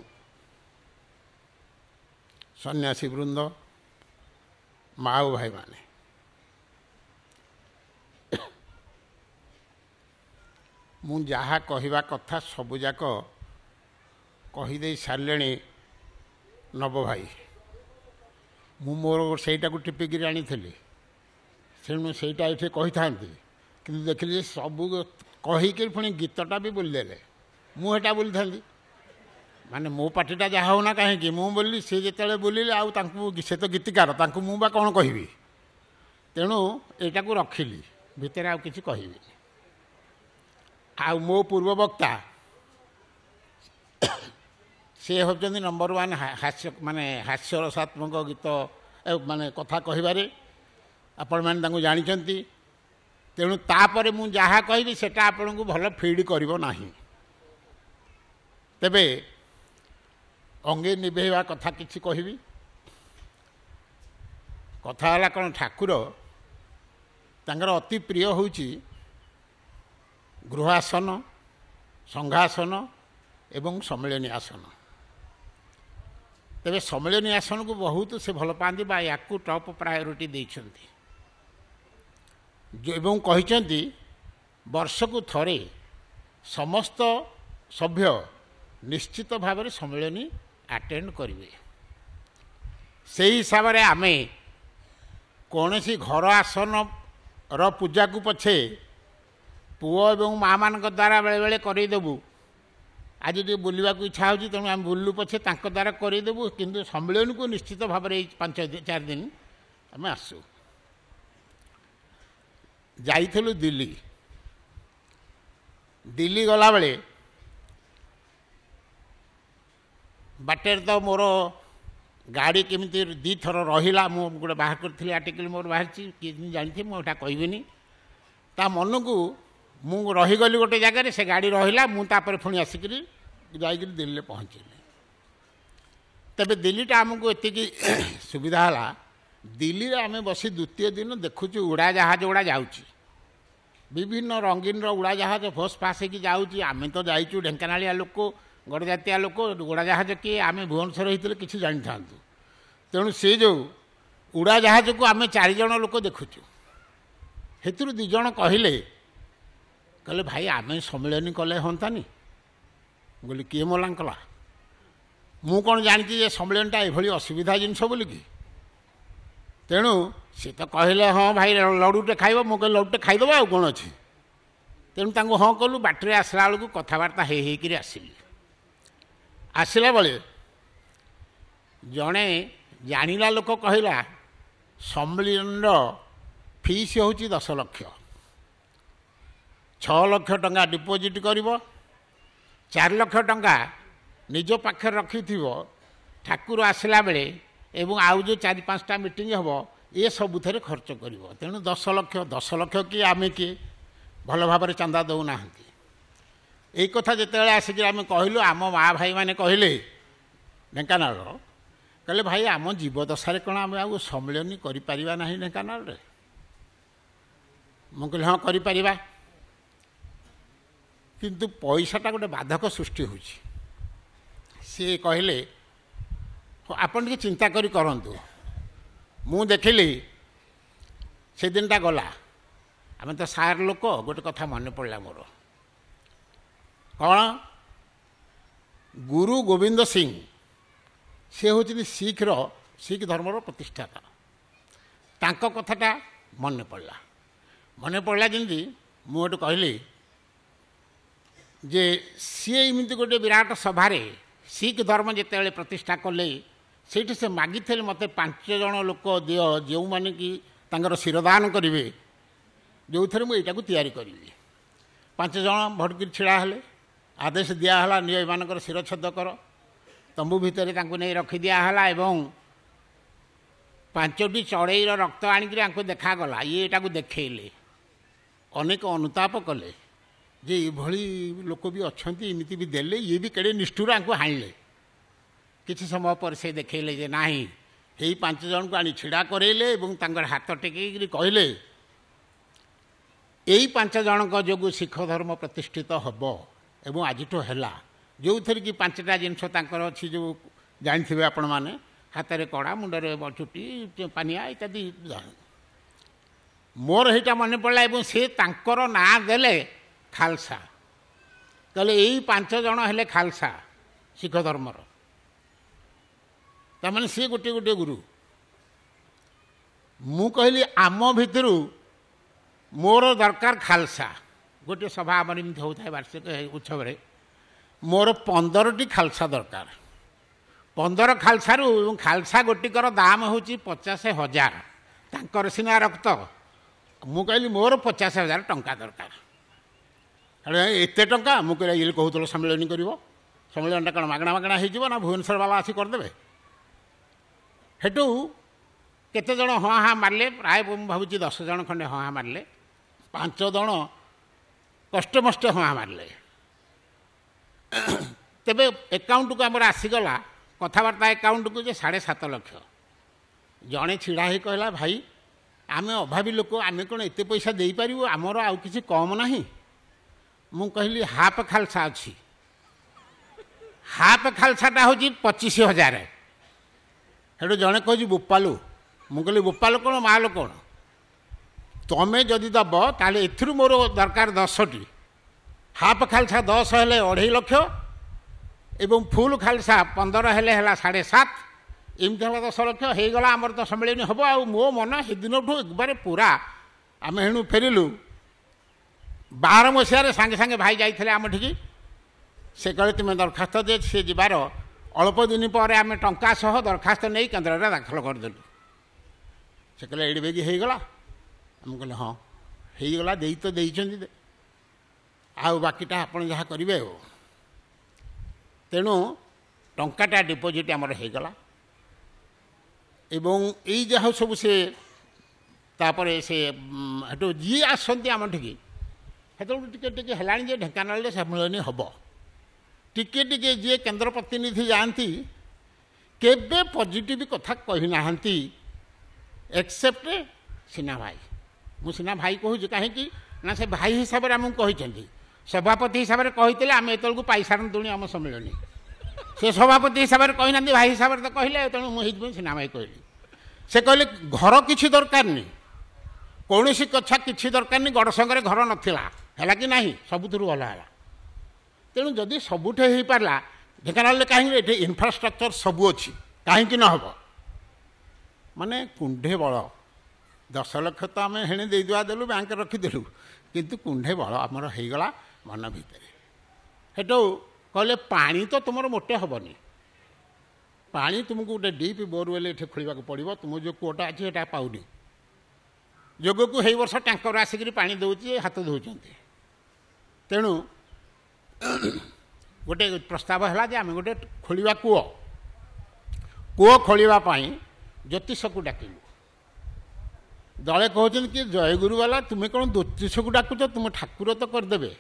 सन्यासी वृंद, माओ भाई माने, मु जहा कहवा कथा सबुजाक कहीदे सारे नव भाई। मु मोर सेटा को टिपिकी आनी तेणु सेटा ये कही था कि देखिली सब कहीकि पुणी गीतटा भी बोलीदे मुझा बोली था माने मो पार्टीटा जहाँ होना कहीं मु बोली सी जिते बोलिले से तो गीतिकार मुझा कौन कहबी तेणु यहाँ को रखिली भितर आउ किसी कहबी। आ मो पूर्व वक्ता से होचंदी नंबर 1 हास्य माने हास्यरसात्मक गीत माने कथा कहिबारे आपण माने तांको जानिचंती। तेणु तापर मु जहाँ कहबी सेटा आपन को भल फीड करिवो नाही। तेबे अंगे निभेवा कथा किछि कहबी। कथा हला कोन ठाकुर तांकर अति प्रिय होउची गृहासन, संघासन एवं सम्मेलनी आसन। तेरे सम्मेलनी आसन को बहुत से भल पाती या टॉप प्रायोरिटी देइछंती एवं कहिछंती वर्ष को थरे समस्त सभ्य निश्चित भाव में सम्मेलनी अटेंड करेंगे। से हिसाब से आम कौन सी घर आसन र पूजा को पछे पुओ एवं माँ मान द्वारा बेले बेले करदेबू। आज ये बुलवा को इच्छा हो तेणु आम बुलू पछे द्वारा करदेबू, किंतु सम्मेलन को निश्चित भाव में 5-4 दिन आम आसू। जाइलु दिल्ली। दिल्ली गला बेले बाटर तो मोर गाड़ी केमिति 2 थर रहिला। मु गोटे बाहर करी आर्टिकल मोर बाहर किए जानी मुझा कहबिनी ता मन को मु रहीगली गोटे जगार से गाड़ी रहिला। मुझे पुणी आसिक जाकि दिल्ली पहुँचली। तेरे दिल्लीटा आमको एति सुविधा है। दिल्ली रे आमे बसी द्वितीय दिन देखुचु उड़ा जहाज गुड़ा जाउची, विभिन्न रंगीन उड़ा जहाज फस पास हो जाऊँगी। आमे तो जाइचु ढेंकानालिया लोक, गड़जातिया लोक, उड़ा जहाज किए आमे भुवनेश्वर होते किसी जानी था। तेणु से जो उड़ा जहाज को आमे 4 जन लोक देखुचु। हेतु 2 जन कहले भाई आमे सम्मेलन कले हंतानी। बोली किए मोला कला मु कौन जानी सम्मेलनटा ये असुविधा जिनस बोलिकी। तेणु सी तो कहले हाँ भाई लड्डूटे खाइब। मु कह लड्डूटे खाईदेव आ कौन अच्छी। तेणु तांको हाँ कलु। बाटर आसला बेलू कथबार्ता होकर आसली। आसला बेले जड़े जानिला लोक कहला सम्मेलन फीस हूँ 10 लाख। 6 लाख टंका डिपोजिट करिवो, 4 लाख टंका निज पाखे रखि ठाकुर आसला बेले एवं आउ जो 4-5टा मीटिंग हम ଏ ସବୁଥିରେ ଖର୍ଚ୍ଚ କରିବ। ତେଣୁ 10 ଲକ୍ଷ କି ଆମେ କିଏ ଭଲ ଭାବରେ ଚାନ୍ଦା ଦେଉନାହାନ୍ତି। ଏଇ କଥା ଯେତେବେଳେ ଆସିକି ଆମେ କହିଲୁ, ଆମ ମା ଭାଇମାନେ କହିଲେ ଢେଙ୍କାନାଳର, କହିଲେ ଭାଇ ଆମ ଜୀବଦଶାରେ କ'ଣ ଆମେ ଆଉ ସମ୍ମିଳନୀ କରିପାରିବା ନାହିଁ ଢେଙ୍କାନାଳରେ? ମୁଁ କହିଲି ହଁ କରିପାରିବା, କିନ୍ତୁ ପଇସାଟା ଗୋଟେ ବାଧକ ସୃଷ୍ଟି ହେଉଛି। ସିଏ କହିଲେ ଆପଣ ଟିକେ ଚିନ୍ତା କରି କରନ୍ତୁ। ମୁଁ ଦେଖିଲି ସେଦିନଟା ଗଲା, ଆମେ ତ ସାର୍ ଲୋକ, ଗୋଟେ କଥା ମନେ ପଡ଼ିଲା ମୋର। କ'ଣ? ଗୁରୁ ଗୋବିନ୍ଦ ସିଂ, ସେ ହେଉଛନ୍ତି ଶିଖ ଧର୍ମର ପ୍ରତିଷ୍ଠାତା। ତାଙ୍କ କଥାଟା ମନେ ପଡ଼ିଲା ଯେମିତି ମୁଁ ଗୋଟେ କହିଲି ଯେ ସିଏ ଏମିତି ଗୋଟେ ବିରାଟ ସଭାରେ ଶିଖ ଧର୍ମ ଯେତେବେଳେ ପ୍ରତିଷ୍ଠା କଲେ, ସେଇଠି ସେ ମାଗିଥିଲେ ମୋତେ 5 ଜଣ ଲୋକ ଦିଅ ଯେଉଁମାନେ କି ତାଙ୍କର ଶିରଦାନ କରିବେ, ଯେଉଁଥିରେ ମୁଁ ଏଇଟାକୁ ତିଆରି କରିବି। 5 ଜଣ ଭଟକିରି ଛିଡ଼ା ହେଲେ, ଆଦେଶ ଦିଆହେଲା ନିଜ ଏମାନଙ୍କର ଶିରଚ୍ଛେଦ କର। ତମ୍ବୁ ଭିତରେ ତାଙ୍କୁ ନେଇ ରଖିଦିଆହେଲା ଏବଂ 5ଟି ଚଢ଼େଇର ରକ୍ତ ଆଣିକରି ତାଙ୍କୁ ଦେଖାଗଲା। ଇଏ ଏଟାକୁ ଦେଖେଇଲେ, ଅନେକ ଅନୁତାପ କଲେ ଯେ ଏଭଳି ଲୋକ ବି ଅଛନ୍ତି, ଏମିତି ବି ଦେଲେ, ଇଏ ବି କେଡ଼େ ନିଷ୍ଠୁର, ଆଙ୍କୁ ହାଣିଲେ। କିଛି ସମୟ ପରେ ସେ ଦେଖେଇଲେ ଯେ ନାହିଁ, ଏଇ 5 ଜଣଙ୍କୁ ଆଣି ଛିଡ଼ା କରେଇଲେ ଏବଂ ତାଙ୍କର ହାତ ଟେକେଇକରି କହିଲେ ଏଇ 5 ଜଣଙ୍କ ଯୋଗୁଁ ଶିଖ ଧର୍ମ ପ୍ରତିଷ୍ଠିତ ହେବ ଏବଂ ଆଜିଠୁ ହେଲା। ଯେଉଁଥିରେ କି 5ଟା ଜିନିଷ ତାଙ୍କର ଅଛି, ଯେଉଁ ଜାଣିଥିବେ ଆପଣମାନେ, ହାତରେ କଡ଼ା, ମୁଣ୍ଡରେ ଚୁଟି, ପାନିଆ ଇତ୍ୟାଦି। ମୋର ସେଇଟା ମନେ ପଡ଼ିଲା ଏବଂ ସେ ତାଙ୍କର ନାଁ ଦେଲେ ଖାଲସା। କହିଲେ ଏଇ 5 ଜଣ ହେଲେ ଖାଲସା ଶିଖ ଧର୍ମର। ତାମାନେ ସିଏ ଗୋଟିଏ ଗୋଟିଏ ଗୁରୁ। ମୁଁ କହିଲି ଆମ ଭିତରୁ ମୋର ଦରକାର ଖାଲସା। ଗୋଟିଏ ସଭା ଆମର ଏମିତି ହେଉଥାଏ ବାର୍ଷିକ ଉତ୍ସବରେ, ମୋର 15ଟି ଖାଲସା ଦରକାର। 15 ଖାଲସାରୁ, ଏବଂ ଖାଲସା ଗୋଟିକର ଦାମ ହେଉଛି 50,000। ତାଙ୍କର ସିନା ରକ୍ତ। ମୁଁ କହିଲି ମୋର 50,000 ଟଙ୍କା ଦରକାର। ଏତେ ଟଙ୍କା? ମୁଁ କହିଲି ଇଏ କହୁଥିଲ ସମ୍ମିଳନୀ କରିବ, ସମ୍ମିଳନୀଟା କ'ଣ ମାଗଣା ହେଇଯିବ ନା ଭୁବନେଶ୍ୱର ବାଲା ଆସି କରିଦେବେ? ସେଠୁ କେତେ ଜଣ ହଁ ହାଁ ମାରିଲେ, ପ୍ରାୟ ମୁଁ ଭାବୁଛି 10 ଜଣ ଖଣ୍ଡେ ହଁ ହାଁ ମାରିଲେ, 5 ଜଣ କଷ୍ଟମଷ୍ଟେ ହଁ ହାଁ ମାରିଲେ। ତେବେ ଏକାଉଣ୍ଟକୁ ଆମର ଆସିଗଲା, କଥାବାର୍ତ୍ତା ଏକାଉଣ୍ଟକୁ, ଯେ 7.5 ଲକ୍ଷ। ଜଣେ ଛିଡ଼ା ହେଇ କହିଲା ଭାଇ ଆମେ ଅଭାବୀ ଲୋକ, ଆମେ କ'ଣ ଏତେ ପଇସା ଦେଇପାରିବୁ, ଆମର ଆଉ କିଛି କମ୍ ନାହିଁ। ମୁଁ କହିଲି ହାଫ୍ ଖାଲସା ଅଛି। ହାଫ୍ ଖାଲସାଟା ହେଉଛି 25,000। ସେଠୁ ଜଣେ କହୁଛି ବୋପାଲୁ। ମୁଁ କହିଲି ବୋପାଲୁ କ'ଣ ମାଲ କ'ଣ? ତମେ ଯଦି ଦେବ ତାହେଲେ ଏଥିରୁ ମୋର ଦରକାର 10ଟି। ହାଫ୍ ଖାଲସା 10 ହେଲେ 2.5 ଲକ୍ଷ ଏବଂ ଫୁଲ୍ ଖାଲସା 15 ହେଲେ ହେଲା 7.5। ଏମିତି ହେଲା 10 ଲକ୍ଷ ହେଇଗଲା। ଆମର ତ ସମ୍ମିଳନୀ ହେବ। ଆଉ ମୋ ମନ ସେଦିନଠୁ ଏକବାରେ ପୁରା, ଆମେ ହେଣୁ ଫେରିଲୁ 12 ମସିହାରେ ସାଙ୍ଗେ ସାଙ୍ଗେ ଭାଇ ଯାଇଥିଲେ ଆମଠିକି। ସେ କହିଲେ ତୁମେ ଦରଖାସ୍ତ ଦିଅ। ସେ ଯିବାର ଅଳ୍ପ ଦିନ ପରେ ଆମେ ଟଙ୍କା ସହ ଦରଖାସ୍ତ ନେଇ କେନ୍ଦ୍ରରେ ଦାଖଲ କରିଦେଲୁ। ସେ କହିଲେ ଏଇଠି ବେଗି ହେଇଗଲା? ଆମେ କହିଲେ ହଁ ହେଇଗଲା, ଦେଇ ତ ଦେଇଛନ୍ତି, ଆଉ ବାକିଟା ଆପଣ ଯାହା କରିବେ ଆଉ। ତେଣୁ ଟଙ୍କାଟା ଡିପୋଜିଟ୍ ଆମର ହେଇଗଲା ଏବଂ ଏଇ ଯାହା ସବୁ ସେ ତାପରେ ସେ ସେଠୁ ଯିଏ ଆସନ୍ତି ଆମଠିକି, ସେତେବେଳକୁ ଟିକେ ଟିକେ ହେଲାଣି ଯେ ଢେଙ୍କାନାଳରେ ସମ୍ମିଳନୀ ହେବ। ଟିକେ ଟିକେ ଯିଏ କେନ୍ଦ୍ର ପ୍ରତିନିଧି ଯାଆନ୍ତି, କେବେ ପଜିଟିଭ କଥା କହିନାହାନ୍ତି ଏକ୍ସେପ୍ଟ ସିନା ଭାଇ। ମୁଁ ସିନା ଭାଇ କହୁଛି, କାହିଁକି ନା ସେ ଭାଇ ହିସାବରେ ଆମକୁ କହିଛନ୍ତି। ସଭାପତି ହିସାବରେ କହିଥିଲେ ଆମେ ଏତେବେଳକୁ ପାଇସାରନ୍ତୁଣି ଆମ ସମ୍ମିଳନୀ। ସେ ସଭାପତି ହିସାବରେ କହିନାହାନ୍ତି, ଭାଇ ହିସାବରେ ତ କହିଲେ, ତେଣୁ ମୁଁ ସେଇଥିପାଇଁ ସିନା ଭାଇ କହିଲି। ସେ କହିଲେ ଘର କିଛି ଦରକାର ନାହିଁ, କୌଣସି କଥା କିଛି ଦରକାର ନାହିଁ। ଗଡ଼ ସଙ୍ଗରେ ଘର ନଥିଲା, ହେଲା କି ନାହିଁ? ସବୁଥିରୁ ଭଲ ହେଲା। ତେଣୁ ଯଦି ସବୁଠି ହେଇପାରିଲା, ଢେଙ୍କାନାଳରେ କାହିଁକି? ଏଠି ଇନଫ୍ରାଷ୍ଟ୍ରକ୍ଚର ସବୁ ଅଛି, କାହିଁକି ନ ହେବ? ମାନେ କୁଣ୍ଢେ ବଳ। 10 ଲକ୍ଷ ତ ଆମେ ହେଣେ ଦେଇଦୁଆ ଦେଲୁ, ବ୍ୟାଙ୍କରେ ରଖିଦେଲୁ, କିନ୍ତୁ କୁଣ୍ଢେ ବଳ ଆମର ହେଇଗଲା ମନ ଭିତରେ। ସେଠୁ କହିଲେ ପାଣି ତ ତୁମର ମୋଟେ ହେବନି, ପାଣି ତୁମକୁ ଗୋଟେ ଡିପ୍ ବୋରୱେଲ୍ ଏଠି ଖୋଳିବାକୁ ପଡ଼ିବ। ତୁମ ଯେଉଁ କୂଅଟା ଅଛି ସେଟା ପାଉନି। ଯୋଗକୁ ହେଇ ବର୍ଷ ଟ୍ୟାଙ୍କର ଆସିକରି ପାଣି ଦେଉଛି, ହାତ ଧୋଉଛନ୍ତି। ତେଣୁ ଗୋଟେ ପ୍ରସ୍ତାବ ହେଲା ଯେ ଆମେ ଗୋଟେ ଖୋଳିବା କୂଅ ଖୋଳିବା ପାଇଁ ଜ୍ୟୋତିଷକୁ ଡାକିଲୁ। ଦଳେ କହୁଛନ୍ତି କି ଜୟଗୁରୁ ବାଲା ତୁମେ କ'ଣ ଜ୍ୟୋତିଷକୁ ଡାକୁଛ, ତୁମ ଠାକୁର ତ କରିଦେବେ।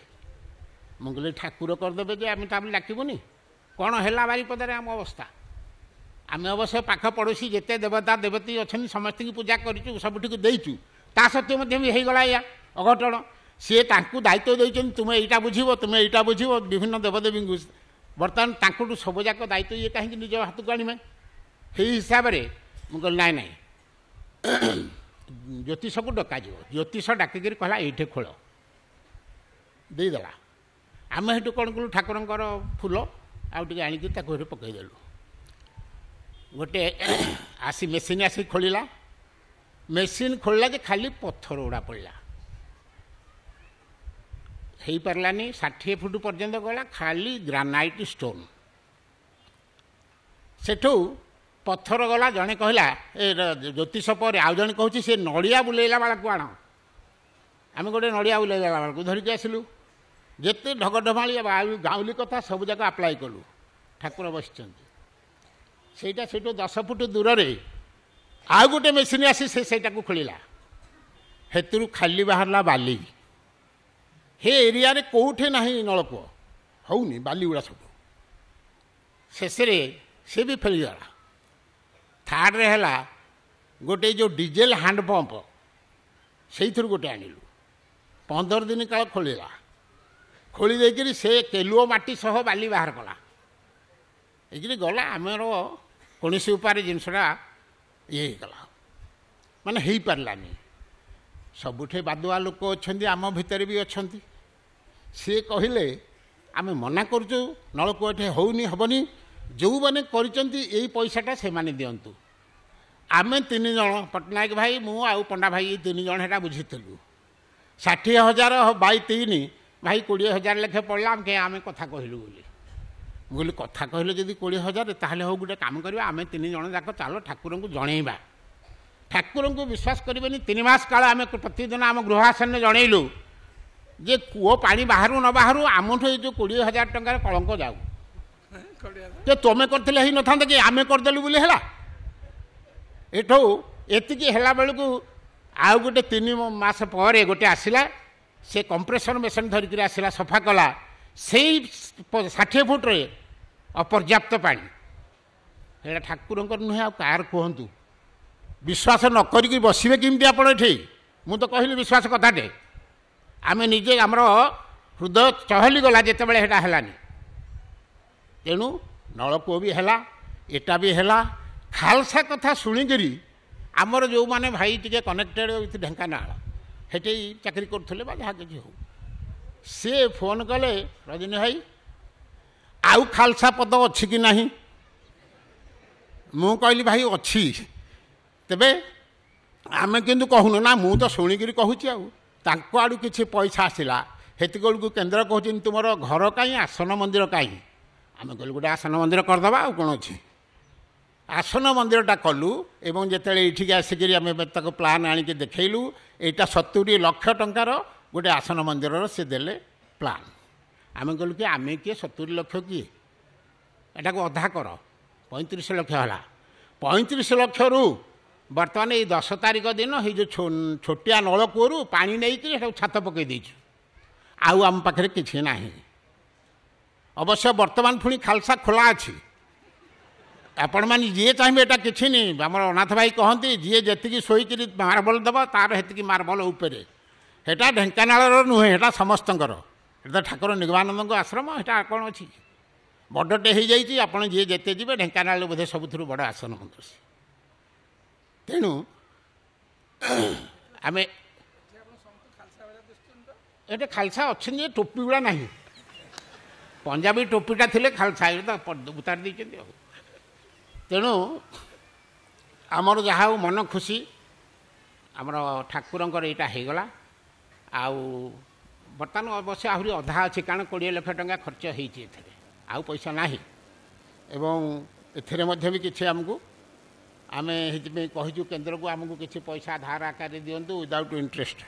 ମୁଁ କହିଲି ଠାକୁର କରିଦେବେ ଯେ ଆମେ ତାପରେ ଡାକିବୁନି? କ'ଣ ହେଲା ବାରିପଦାରେ ଆମ ଅବସ୍ଥା? ଆମେ ଅବଶ୍ୟ ପାଖ ପଡ଼ୋଶୀ ଯେତେ ଦେବତା ଦେବତୀ ଅଛନ୍ତି ସମସ୍ତଙ୍କୁ ପୂଜା କରିଛୁ, ସବୁଠିକୁ ଦେଇଛୁ, ତା ସତ୍ତ୍ୱେ ମଧ୍ୟ ବି ହେଇଗଲା ଏଇଆ ଅଘଟଣ। ସିଏ ତାଙ୍କୁ ଦାୟିତ୍ୱ ଦେଇଛନ୍ତି ତୁମେ ଏଇଟା ବୁଝିବ, ତୁମେ ଏଇଟା ବୁଝିବ, ବିଭିନ୍ନ ଦେବଦେବୀଙ୍କୁ। ବର୍ତ୍ତମାନ ତାଙ୍କଠୁ ସବୁଯାକ ଦାୟିତ୍ୱ ଇଏ କାହିଁକି ନିଜ ହାତକୁ ଆଣିବେ? ସେଇ ହିସାବରେ ମୁଁ କହିଲି ନାଇଁ ନାଇଁ, ଜ୍ୟୋତିଷକୁ ଡକାଯିବ। ଜ୍ୟୋତିଷ ଡାକିକିରି କହିଲା ଏଇଠି ଖୋଳ, ଦେଇଦେଲା। ଆମେ ସେଠୁ କ'ଣ କଲୁ, ଠାକୁରଙ୍କର ଫୁଲ ଆଉ ଟିକେ ଆଣିକି ତାକୁ ସେଠୁ ପକାଇଦେଲୁ। ଗୋଟେ ଆସି ମେସିନ୍ ଆସି ଖୋଳିଲା। ମେସିନ୍ ଖୋଳିଲା ଯେ ଖାଲି ପଥର ଗୁଡ଼ା ପଡ଼ିଲା, ହେଇପାରିଲାନି। 60 ଫୁଟ ପର୍ଯ୍ୟନ୍ତ ଗଲା, ଖାଲି ଗ୍ରାନାଇଟ୍ ଷ୍ଟୋନ୍। ସେଠୁ ପଥର ଗଲା। ଜଣେ କହିଲା ଏ ଜ୍ୟୋତିଷ ପରେ, ଆଉ ଜଣେ କହୁଛି ସେ ନଡ଼ିଆ ବୁଲେଇଲା ବେଳକୁ ଆଣ। ଆମେ ଗୋଟେ ନଡ଼ିଆ ବୁଲେଇଲା ବେଳକୁ ଧରିକି ଆସିଲୁ। ଯେତେ ଢଗଢମାଳି ଗାଉଁଲି କଥା ସବୁଯାକ ଆପ୍ଲାଏ କଲୁ। ଠାକୁର ବସିଛନ୍ତି ସେଇଟା। ସେଇଠୁ 10 ଫୁଟ ଦୂରରେ ଆଉ ଗୋଟେ ମେସିନ୍ ଆସି ସେଇଟାକୁ ଖୋଳିଲା। ସେଥିରୁ ଖାଲି ବାହାରିଲା ବାଲି। ହେ ଏରିଆରେ କେଉଁଠି ନାହିଁ ନଳକୂଅ, ହେଉନି, ବାଲିଗୁଡ଼ା ସବୁ। ଶେଷରେ ସେ ବି ଫେରିଗଲା। ଥାର୍ଡ଼ରେ ହେଲା ଗୋଟେ ଯେଉଁ ଡିଜେଲ ହ୍ୟାଣ୍ଡ ପମ୍ପ, ସେଇଥିରୁ ଗୋଟେ ଆଣିଲୁ। 15 ଦିନ କାଳ ଖୋଳିଲା। ଖୋଳି ଦେଇକରି ସେ କେଲୁଅ ମାଟି ସହ ବାଲି ବାହାର କଲା। ଏଇକିରି ଗଲା। ଆମର କୌଣସି ଉପାୟରେ ଜିନିଷଟା ଇଏ ହେଇଗଲା, ମାନେ ହେଇପାରିଲାନି। ସବୁଠି ବାଦୁଆ ଲୋକ ଅଛନ୍ତି, ଆମ ଭିତରେ ବି ଅଛନ୍ତି। ସିଏ କହିଲେ ଆମେ ମନା କରୁଛୁ, ନଳକୂଅ ଏଠି ହେଉନି, ହେବନି। ଯେଉଁମାନେ କରିଛନ୍ତି ଏଇ ପଇସାଟା ସେମାନେ ଦିଅନ୍ତୁ। ଆମେ 3 ଜଣ, ପଟ୍ଟନାୟକ ଭାଇ, ମୁଁ ଆଉ ପଣ୍ଡା ଭାଇ, ଏଇ 3 ଜଣ ସେଟା ବୁଝିଥିଲୁ। 60,000 ବାଇ 3 ଭାଇ 20,000 ଲେଖେ ପଡ଼ିଲା। ଆମେ କଥା କହିଲୁ ବୋଲି। ମୁଁ କହିଲି କଥା କହିଲେ ଯଦି 20,000, ତାହେଲେ ହଉ ଗୋଟେ କାମ କରିବା, ଆମେ 3 ଜଣ ଯାକ ଚାଲ ଠାକୁରଙ୍କୁ ଜଣେଇବା। ଠାକୁରଙ୍କୁ ବିଶ୍ୱାସ କରିବେନି, 3 ମାସ କାଳ ଆମେ ପ୍ରତିଦିନ ଆମ ଗୃହାସନରେ ଜଣେଇଲୁ ଯେ କୂଅ ପାଣି ବାହାରୁ ନ ବାହାରୁ ଆମଠୁ ଏଇ ଯେଉଁ 20,000 ଟଙ୍କାର କଳଙ୍କ ଯାଉ। ଯେ ତୁମେ କରିଥିଲେ ହେଇନଥାନ୍ତା କି, ଆମେ କରିଦେଲୁ ବୋଲି ହେଲା। ଏଠୁ ଏତିକି ହେଲା ବେଳକୁ ଆଉ ଗୋଟେ 3 ମାସ ପରେ ଗୋଟେ ଆସିଲା। ସେ କମ୍ପ୍ରେସର ମେସିନ୍ ଧରିକିରି ଆସିଲା, ସଫା କଲା। ସେଇ 60 ଫୁଟରେ ଅପର୍ଯ୍ୟାପ୍ତ ପାଣି। ସେଇଟା ଠାକୁରଙ୍କର ନୁହେଁ ଆଉ କାହାର କୁହନ୍ତୁ? ବିଶ୍ୱାସ ନ କରିକି ବସିବେ କେମିତି ଆପଣ ଏଠି? ମୁଁ ତ କହିଲି ବିଶ୍ୱାସ କଥାଟେ। ଆମେ ନିଜେ ଆମର ହୃଦୟ ଚହଲି ଗଲା ଯେତେବେଳେ ସେଇଟା ହେଲାନି। ତେଣୁ ନଳକୂଅ ବି ହେଲା, ଏଟା ବି ହେଲା। ଖାଲସା କଥା ଶୁଣିକିରି ଆମର ଯେଉଁମାନେ ଭାଇ ଟିକେ କନେକ୍ଟେଡ଼ ଉଇଥ୍ ଢେଙ୍କାନାଳ, ସେଠି ଚାକିରି କରୁଥିଲେ ବା ଯାହା କିଛି ହଉ, ସେ ଫୋନ୍ କଲେ, ରଜନୀ ଭାଇ ଆଉ ଖାଲସା ପଦ ଅଛି କି ନାହିଁ? ମୁଁ କହିଲି ଭାଇ ଅଛି, ତେବେ ଆମେ କିନ୍ତୁ କହୁନୁ ନା। ମୁଁ ତ ଶୁଣିକିରି କହୁଛି ଆଉ। ତାଙ୍କ ଆଡ଼ୁ କିଛି ପଇସା ଆସିଲା। ସେତିକିବେଳକୁ କେନ୍ଦ୍ର କହୁଛନ୍ତି ତୁମର ଘର କାହିଁ, ଆସନ ମନ୍ଦିର କାହିଁ? ଆମେ କହିଲୁ ଗୋଟେ ଆସନ ମନ୍ଦିର କରିଦେବା, ଆଉ କ'ଣ ଅଛି। ଆସନ ମନ୍ଦିରଟା କଲୁ। ଏବଂ ଯେତେବେଳେ ଏଇଠିକି ଆସିକିରି ଆମେ ତାକୁ ପ୍ଲାନ୍ ଆଣିକି ଦେଖେଇଲୁ, ଏଇଟା 70 ଲକ୍ଷ ଟଙ୍କାର ଗୋଟେ ଆସନ ମନ୍ଦିରର ସେ ଦେଲେ ପ୍ଲାନ୍। ଆମେ କହିଲୁ କି ଆମେ କିଏ, 70 ଲକ୍ଷ କିଏ, ଏଟାକୁ ଅଧା କର। 35 ଲକ୍ଷ ହେଲା। 35 ଲକ୍ଷରୁ ବର୍ତ୍ତମାନ ଏଇ 10 ତାରିଖ ଦିନ ଏଇ ଯେଉଁ ଛୋଟିଆ ନଳକୂଅରୁ ପାଣି ନେଇକି ସେଟାକୁ ଛାତ ପକାଇ ଦେଇଛୁ। ଆଉ ଆମ ପାଖରେ କିଛି ନାହିଁ। ଅବଶ୍ୟ ବର୍ତ୍ତମାନ ପୁଣି ଖାଲସା ଖୋଲା ଅଛି। ଆପଣମାନେ ଯିଏ ଚାହିଁବେ, ଏଟା କିଛି ନାହିଁ। ଆମର ଅନାଥ ଭାଇ କହନ୍ତି ଯିଏ ଯେତିକି ଶୋଇକିରି ମାର୍ବଲ ଦେବ ତାର ସେତିକି ମାର୍ବଲ ଉପରେ। ସେଟା ଢେଙ୍କାନାଳର ନୁହେଁ, ସେଟା ସମସ୍ତଙ୍କର। ଏଟା ଠାକୁର ନିଗମାନନ୍ଦଙ୍କ ଆଶ୍ରମ। ସେଟା କ'ଣ ଅଛି, ବଡ଼ଟେ ହେଇଯାଇଛି। ଆପଣ ଯିଏ ଯେତେ ଯିବେ, ଢେଙ୍କାନାଳରେ ବୋଧେ ସବୁଥିରୁ ବଡ଼ ଆସନ ମନ୍ଦିର। ତେଣୁ ଆମେ ଏଠି ଖାଲସା ଅଛନ୍ତି ଯେ ଟୋପି ଗୁଡ଼ା ନାହିଁ। ପଞ୍ଜାବୀ ଟୋପିଟା ଥିଲେ ଖାଲସା, ତ ଉତାରି ଦେଇଛନ୍ତି ଆଉ। ତେଣୁ ଆମର ଯାହା ହଉ ମନ ଖୁସି, ଆମର ଠାକୁରଙ୍କର ଏଇଟା ହେଇଗଲା। ଆଉ ବର୍ତ୍ତମାନ ଅବଶ୍ୟ ଆହୁରି ଅଧା ଅଛି, କାରଣ 20 ଲକ୍ଷ ଟଙ୍କା ଖର୍ଚ୍ଚ ହେଇଛି ଏଥିରେ, ଆଉ ପଇସା ନାହିଁ। ଏବଂ ଏଥିରେ ମଧ୍ୟ ବି କିଛି ଆମକୁ, ଆମେ ସେଥିପାଇଁ କହିଛୁ କେନ୍ଦ୍ରକୁ ଆମକୁ କିଛି ପଇସା ଧାର ଆକାରରେ ଦିଅନ୍ତୁ ୱିଦାଉଟ୍ ଇଣ୍ଟରେଷ୍ଟ।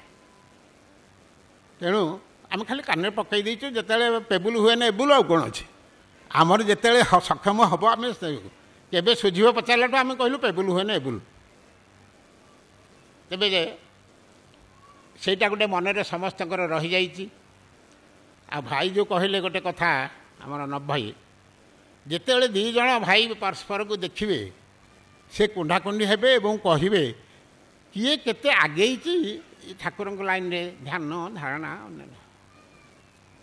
ତେଣୁ ଆମେ ଖାଲି କାନରେ ପକାଇ ଦେଇଛୁ। ଯେତେବେଳେ ପେବୁଲ୍ ହୁଏନି ଏବୁଲ୍, ଆଉ କ'ଣ ଅଛି। ଆମର ଯେତେବେଳେ ସକ୍ଷମ ହେବ ଆମେ କେବେ ସୁଝିବ ପଚାରିଲାଠୁ ଆମେ କହିଲୁ ପେବୁଲ୍ ହୁଏନି ଏବୁଲ୍। ତେବେ ସେଇଟା ଗୋଟେ ମନରେ ସମସ୍ତଙ୍କର ରହିଯାଇଛି। ଆଉ ଭାଇ ଯେଉଁ କହିଲେ ଗୋଟେ କଥା, ଆମର ନବ ଭାଇ, ଯେତେବେଳେ ଦୁଇ ଜଣ ଭାଇ ପରସ୍ପରକୁ ଦେଖିବେ ସେ କୁଣ୍ଢାକୁଣ୍ଡି ହେବେ ଏବଂ କହିବେ କିଏ କେତେ ଆଗେଇଛି ଠାକୁରଙ୍କ ଲାଇନରେ ଧ୍ୟାନ ଧାରଣା।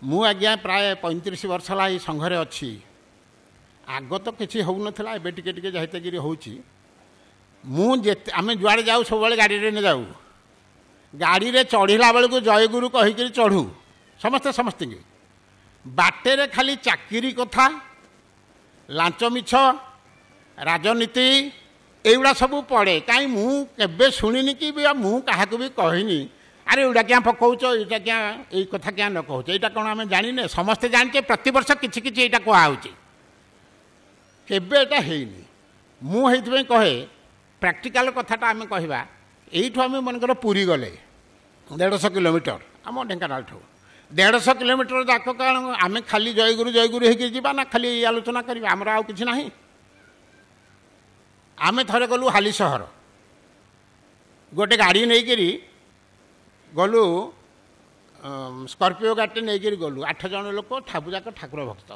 ମୁଁ ଆଜ୍ଞା ପ୍ରାୟ 35 ବର୍ଷ ହେଲା ଏଇ ସଂଘରେ ଅଛି। ଆଗ ତ କିଛି ହେଉନଥିଲା, ଏବେ ଟିକେ ଟିକେ ଯାହିତାଗିରି ହେଉଛି। ମୁଁ ଆମେ ଯୁଆଡ଼େ ଯାଉ ସବୁବେଳେ ଗାଡ଼ିରେ ଯାଉ, ଗାଡ଼ିରେ ଚଢ଼ିଲା ବେଳକୁ ଜୟଗୁରୁ କହିକିରି ଚଢ଼ୁ ସମସ୍ତଙ୍କୁ। ବାଟରେ ଖାଲି ଚାକିରି କଥା, ଲାଞ୍ଚ ମିଛ, ରାଜନୀତି ଏଇଗୁଡ଼ା ସବୁ ପଡ଼େ। କାହିଁ ମୁଁ କେବେ ଶୁଣିନି କି ମୁଁ କାହାକୁ ବି କହିନି ଆରେ ଏଇଟା କିଆଁ ପକାଉଛ, ଏଇଟା କିଆଁ ଏଇ କଥା କିଆଁ ନ କହୁଛ। ଏଇଟା କ'ଣ ଆମେ ଜାଣିନେ? ସମସ୍ତେ ଜାଣିଛେ ପ୍ରତିବର୍ଷ କିଛି କିଛି ଏଇଟା କୁହାହେଉଛି, କେବେ ଏଇଟା ହେଇନି। ମୁଁ ହେଇଥିପାଇଁ କହେ ପ୍ରାକ୍ଟିକାଲ କଥାଟା ଆମେ କହିବା। ଏଇଠୁ ଆମେ ମନେକର ପୁରୀ ଗଲେ 150 କିଲୋମିଟର ଆମ ଢେଙ୍କାନାଳଠୁ, 150 କିଲୋମିଟର ଯାକ କାରଣ ଆମେ ଖାଲି ଜୟଗୁରୁ ଜୟଗୁରୁ ହେଇକି ଯିବା ନା ଖାଲି ଏଇ ଆଲୋଚନା କରିବା? ଆମର ଆଉ କିଛି ନାହିଁ। ଆମେ ଥରେ ଗଲୁ ହାଲି ସହର, ଗୋଟେ ଗାଡ଼ି ନେଇକରି ଗଲୁ, ସ୍କର୍ପିଓ ଗାଡ଼ିଟେ ନେଇକରି ଗଲୁ, 8 ଜଣ ଲୋକ, ସବୁଯାକ ଠାକୁର ଭକ୍ତ।